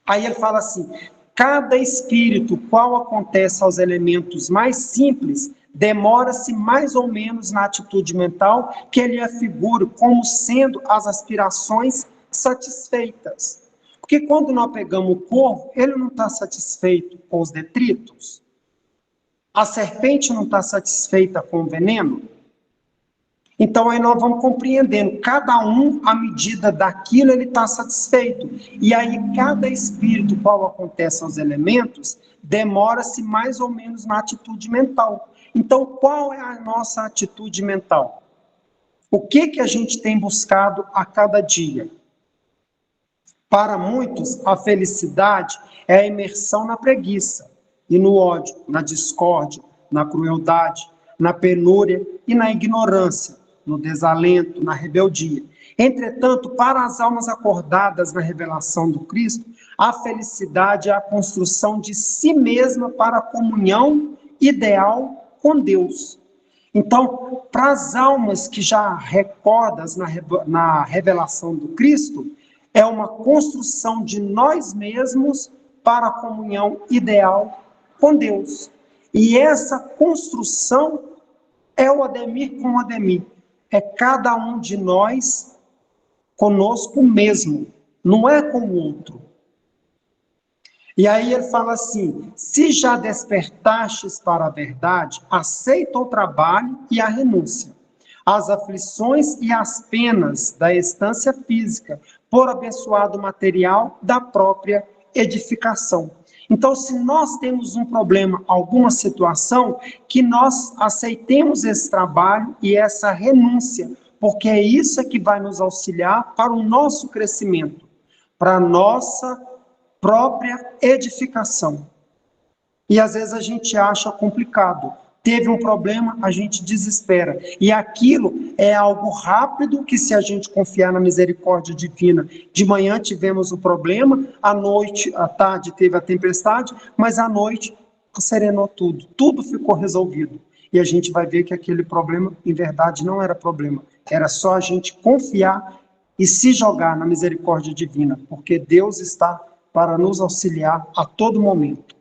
Aí ele fala assim, cada espírito, qual acontece aos elementos mais simples, demora-se mais ou menos na atitude mental que ele afigura como sendo as aspirações satisfeitas. Porque quando nós pegamos o corvo, ele não está satisfeito com os detritos. A serpente não está satisfeita com o veneno. Então aí nós vamos compreendendo, cada um, à medida daquilo, ele está satisfeito. E aí cada espírito, qual acontece aos elementos, demora-se mais ou menos na atitude mental. Então qual é a nossa atitude mental? O que a gente tem buscado a cada dia? Para muitos, a felicidade é a imersão na preguiça, e no ódio, na discórdia, na crueldade, na penúria e na ignorância, no desalento, na rebeldia. Entretanto, para as almas acordadas na revelação do Cristo, a felicidade é a construção de si mesma para a comunhão ideal com Deus. Então, para as almas que já recordas na revelação do Cristo, é uma construção de nós mesmos para a comunhão ideal com Deus. E essa construção é o Ademir com o Ademir. É cada um de nós conosco mesmo, não é com o outro. E aí ele fala assim, se já despertastes para a verdade, aceita o trabalho e a renúncia, as aflições e as penas da estância física, por abençoado material da própria edificação. Então, se nós temos um problema, alguma situação, que nós aceitemos esse trabalho e essa renúncia, porque é isso que vai nos auxiliar para o nosso crescimento, para a nossa própria edificação. E às vezes a gente acha complicado. Teve um problema, a gente desespera. E aquilo é algo rápido que, se a gente confiar na misericórdia divina, de manhã tivemos o problema, à noite, à tarde teve a tempestade, mas à noite serenou tudo. Tudo ficou resolvido. E a gente vai ver que aquele problema, em verdade, não era problema. Era só a gente confiar e se jogar na misericórdia divina, porque Deus está para nos auxiliar a todo momento.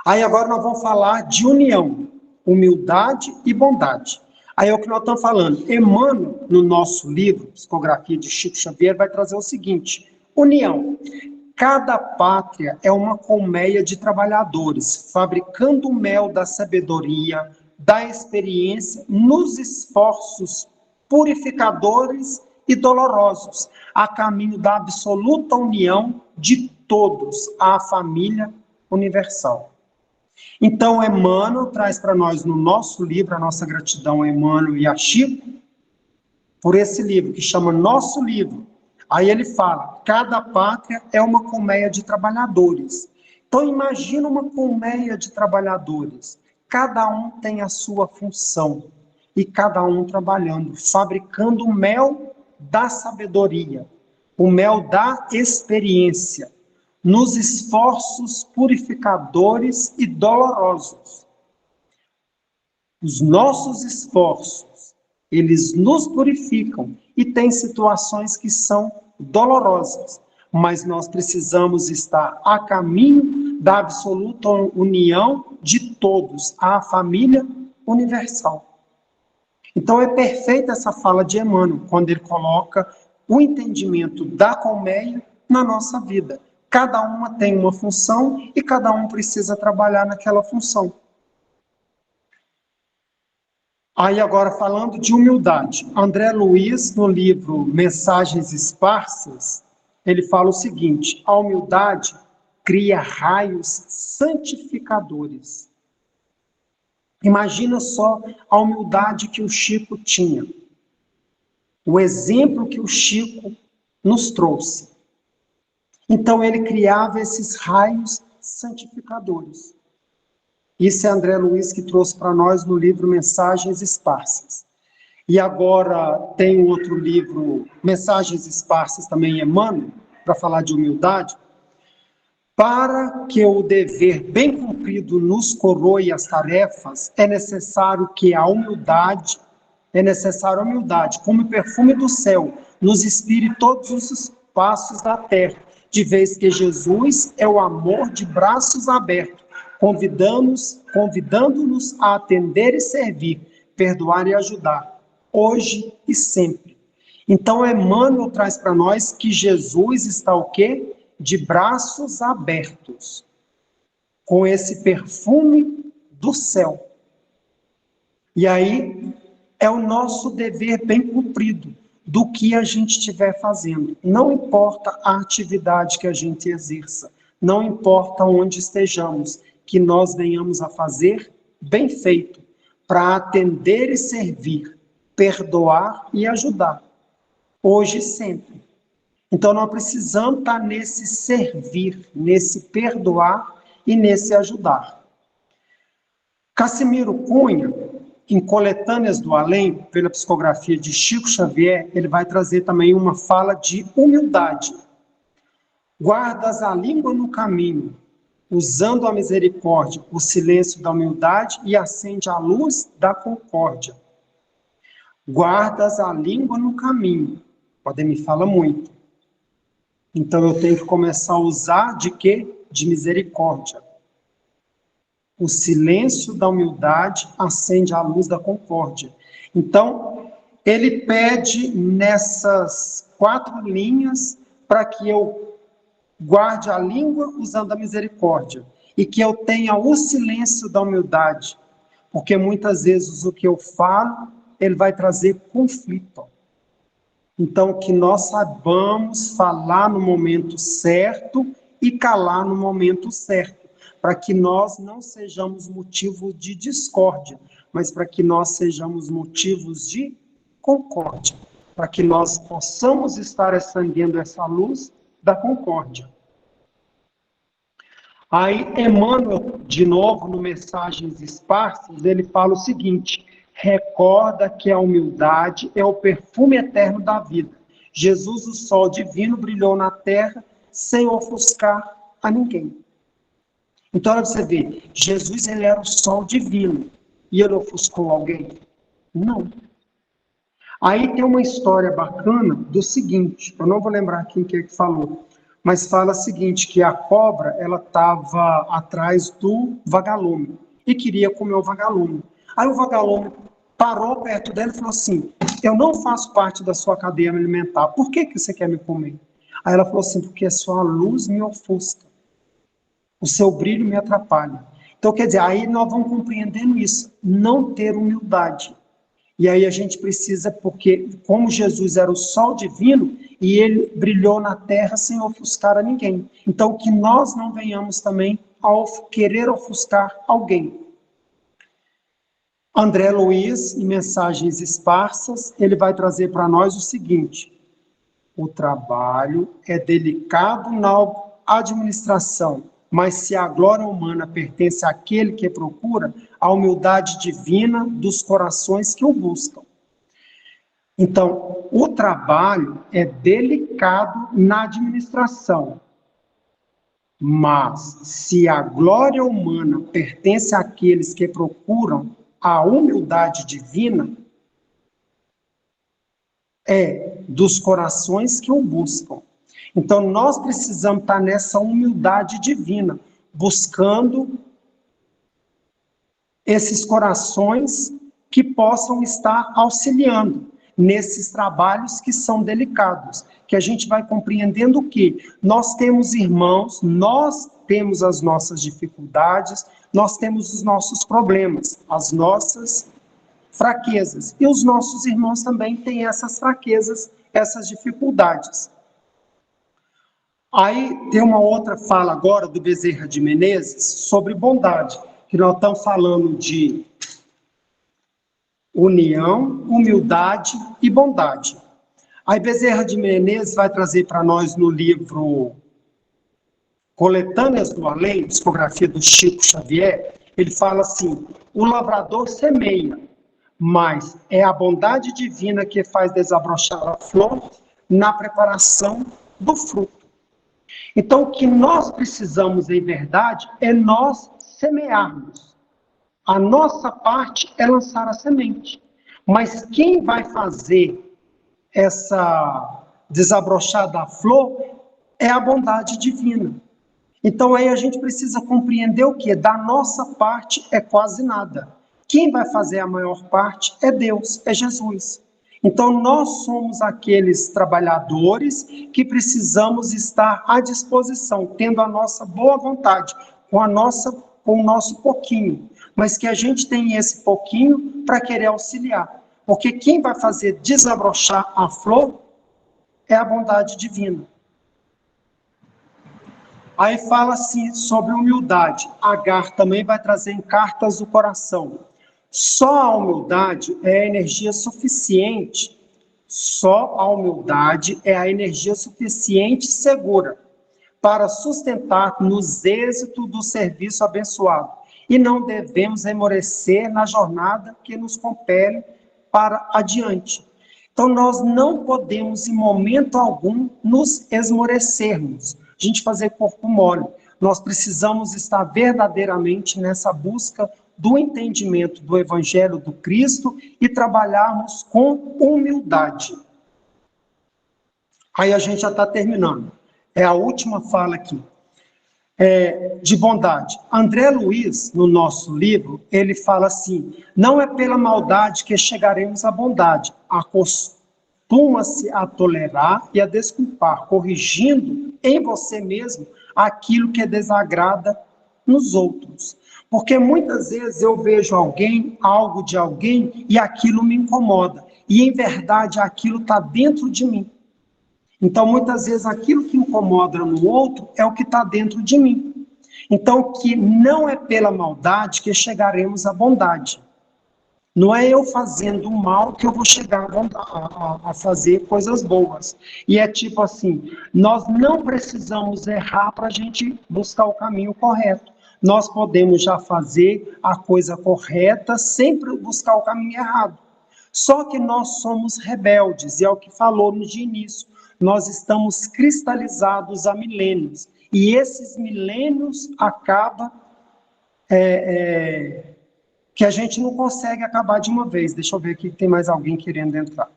Aí agora nós vamos falar de união, humildade e bondade. Aí é o que nós estamos falando. Emmanuel, no nosso livro, Psicografia de Chico Xavier, vai trazer o seguinte, união. Cada pátria é uma colmeia de trabalhadores, fabricando o mel da sabedoria, da experiência, nos esforços purificadores e dolorosos, a caminho da absoluta união de todos à família universal. Então, Emmanuel traz para nós no nosso livro, a nossa gratidão a Emmanuel e a Chico, por esse livro, que chama Nosso Livro. Aí ele fala, cada pátria é uma colmeia de trabalhadores. Então, imagina uma colmeia de trabalhadores. Cada um tem a sua função. E cada um trabalhando, fabricando o mel da sabedoria, o mel da experiência, nos esforços purificadores e dolorosos. Os nossos esforços, eles nos purificam e tem situações que são dolorosas, mas nós precisamos estar a caminho da absoluta união de todos, a família universal. Então é perfeita essa fala de Emmanuel, quando ele coloca o entendimento da colmeia na nossa vida. Cada uma tem uma função e cada um precisa trabalhar naquela função. Aí agora falando de humildade, André Luiz, no livro Mensagens Esparsas, ele fala o seguinte, a humildade cria raios santificadores. Imagina só a humildade que o Chico tinha, o exemplo que o Chico nos trouxe. Então ele criava esses raios santificadores. Isso é André Luiz que trouxe para nós no livro Mensagens Esparsas. E agora tem um outro livro, Mensagens Esparsas, também Emmanuel, para falar de humildade. Para que o dever bem cumprido nos coroe as tarefas, é necessário a humildade, como o perfume do céu, nos inspire todos os passos da terra, de vez que Jesus é o amor de braços abertos, convidando-nos a atender e servir, perdoar e ajudar, hoje e sempre. Então, Emmanuel traz para nós que Jesus está o quê? De braços abertos, com esse perfume do céu. E aí é o nosso dever bem cumprido do que a gente estiver fazendo. Não importa a atividade que a gente exerça, não importa onde estejamos, que nós venhamos a fazer bem feito, para atender e servir, perdoar e ajudar, hoje e sempre. Então, nós precisamos estar nesse servir, nesse perdoar e nesse ajudar. Cassimiro Cunha, em Coletâneas do Além, pela psicografia de Chico Xavier, ele vai trazer também uma fala de humildade. Guardas a língua no caminho, usando a misericórdia, o silêncio da humildade e acende a luz da concórdia. Guardas a língua no caminho. Podem me falar muito. Então, eu tenho que começar a usar de quê? De misericórdia. O silêncio da humildade acende a luz da concórdia. Então, ele pede nessas 4 linhas para que eu guarde a língua usando a misericórdia e que eu tenha o silêncio da humildade, porque muitas vezes o que eu falo, ele vai trazer conflito. Então, que nós saibamos falar no momento certo e calar no momento certo, para que nós não sejamos motivo de discórdia, mas para que nós sejamos motivos de concórdia, para que nós possamos estar acendendo essa luz da concórdia. Aí, Emmanuel, de novo, no Mensagens Esparsas, ele fala o seguinte: recorda que a humildade é o perfume eterno da vida. Jesus, o sol divino, brilhou na terra sem ofuscar a ninguém. Então, olha você vê, Jesus, ele era o sol divino, e ele ofuscou alguém? Não. Aí tem uma história bacana do seguinte, eu não vou lembrar quem que é que falou, mas fala o seguinte, que a cobra, ela estava atrás do vagalume, e queria comer o vagalume. Aí o vagalume parou perto dela e falou assim: eu não faço parte da sua cadeia alimentar, por que você quer me comer? Aí ela falou assim: porque a sua luz me ofusca, o seu brilho me atrapalha. Então, quer dizer, aí nós vamos compreendendo isso, não ter humildade. E aí a gente precisa, porque como Jesus era o sol divino, e ele brilhou na terra sem ofuscar a ninguém. Então, que nós não venhamos também a querer ofuscar alguém. André Luiz, em Mensagens Esparsas, ele vai trazer para nós o seguinte: o trabalho é delicado na administração, mas se a glória humana pertence àquele que procura, a humildade divina dos corações que o buscam. Então, o trabalho é delicado na administração, mas se a glória humana pertence àqueles que procuram a humildade divina, é dos corações que o buscam. Então, nós precisamos estar nessa humildade divina, buscando esses corações que possam estar auxiliando nesses trabalhos que são delicados, que a gente vai compreendendo que nós temos irmãos, nós temos as nossas dificuldades, nós temos os nossos problemas, as nossas fraquezas, e os nossos irmãos também têm essas fraquezas, essas dificuldades. Aí tem uma outra fala agora do Bezerra de Menezes sobre bondade, que nós estamos falando de união, humildade e bondade. Aí Bezerra de Menezes vai trazer para nós no livro Coletâneas do Além, discografia do Chico Xavier, ele fala assim: o lavrador semeia, mas é a bondade divina que faz desabrochar a flor na preparação do fruto. Então, o que nós precisamos, em verdade, é nós semearmos. A nossa parte é lançar a semente. Mas quem vai fazer essa desabrochar da flor é a bondade divina. Então aí a gente precisa compreender o que? Da nossa parte é quase nada. Quem vai fazer a maior parte é Deus, é Jesus. Então nós somos aqueles trabalhadores que precisamos estar à disposição, tendo a nossa boa vontade, com o nosso pouquinho, mas que a gente tem esse pouquinho para querer auxiliar. Porque quem vai fazer desabrochar a flor é a bondade divina. Aí fala assim sobre humildade. Agar também vai trazer em cartas do coração. Só a humildade é a energia suficiente. Só a humildade é a energia suficiente e segura para sustentar-nos êxito do serviço abençoado. E não devemos esmorecer na jornada que nos compele para adiante. Então, nós não podemos, em momento algum, nos esmorecermos, a gente fazer corpo mole. Nós precisamos estar verdadeiramente nessa busca do entendimento do Evangelho do Cristo e trabalharmos com humildade. Aí a gente já está terminando. É a última fala aqui. De bondade. André Luiz, no nosso livro, ele fala assim: não é pela maldade que chegaremos à bondade, acostuma-se a tolerar e a desculpar, corrigindo em você mesmo aquilo que desagrada nos outros. Porque muitas vezes eu vejo alguém, algo de alguém, e aquilo me incomoda. E em verdade aquilo está dentro de mim. Então, muitas vezes, aquilo que incomoda no outro é o que está dentro de mim. Então, que não é pela maldade que chegaremos à bondade. Não é eu fazendo o mal que eu vou chegar a fazer coisas boas. E é tipo assim, nós não precisamos errar para a gente buscar o caminho correto. Nós podemos já fazer a coisa correta sem buscar o caminho errado. Só que nós somos rebeldes, e é o que falou no início. Nós estamos cristalizados há milênios. E esses milênios acabam que a gente não consegue acabar de uma vez. Deixa eu ver aqui, tem mais alguém querendo entrar.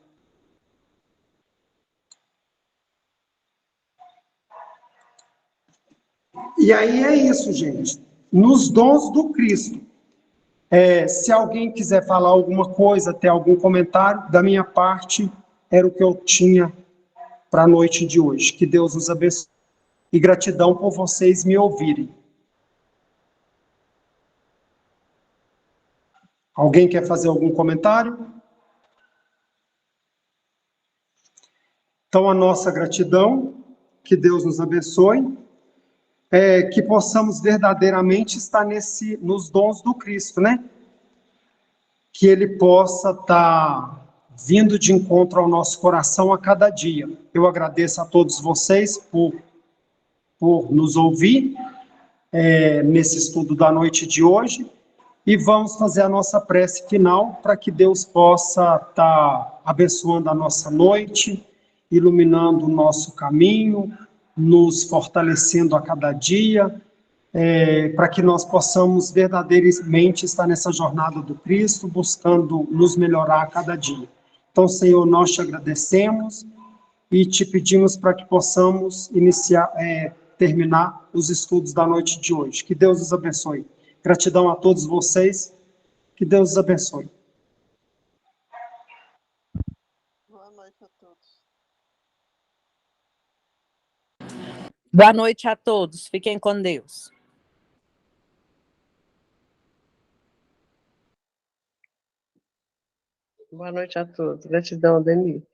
E aí é isso, gente. Nos dons do Cristo. Se alguém quiser falar alguma coisa, ter algum comentário, da minha parte, era o que eu tinha para a noite de hoje. Que Deus nos abençoe. E gratidão por vocês me ouvirem. Alguém quer fazer algum comentário? Então, a nossa gratidão, que Deus nos abençoe, que possamos verdadeiramente estar nos dons do Cristo, né? Que Ele possa estar vindo de encontro ao nosso coração a cada dia. Eu agradeço a todos vocês por nos ouvir nesse estudo da noite de hoje, e vamos fazer a nossa prece final para que Deus possa estar abençoando a nossa noite, iluminando o nosso caminho, nos fortalecendo a cada dia, para que nós possamos verdadeiramente estar nessa jornada do Cristo, buscando nos melhorar a cada dia. Então, Senhor, nós te agradecemos e te pedimos para que possamos terminar os estudos da noite de hoje. Que Deus nos abençoe. Gratidão a todos vocês. Que Deus os abençoe. Boa noite a todos. Boa noite a todos. Fiquem com Deus. Boa noite a todos. Gratidão, Denise.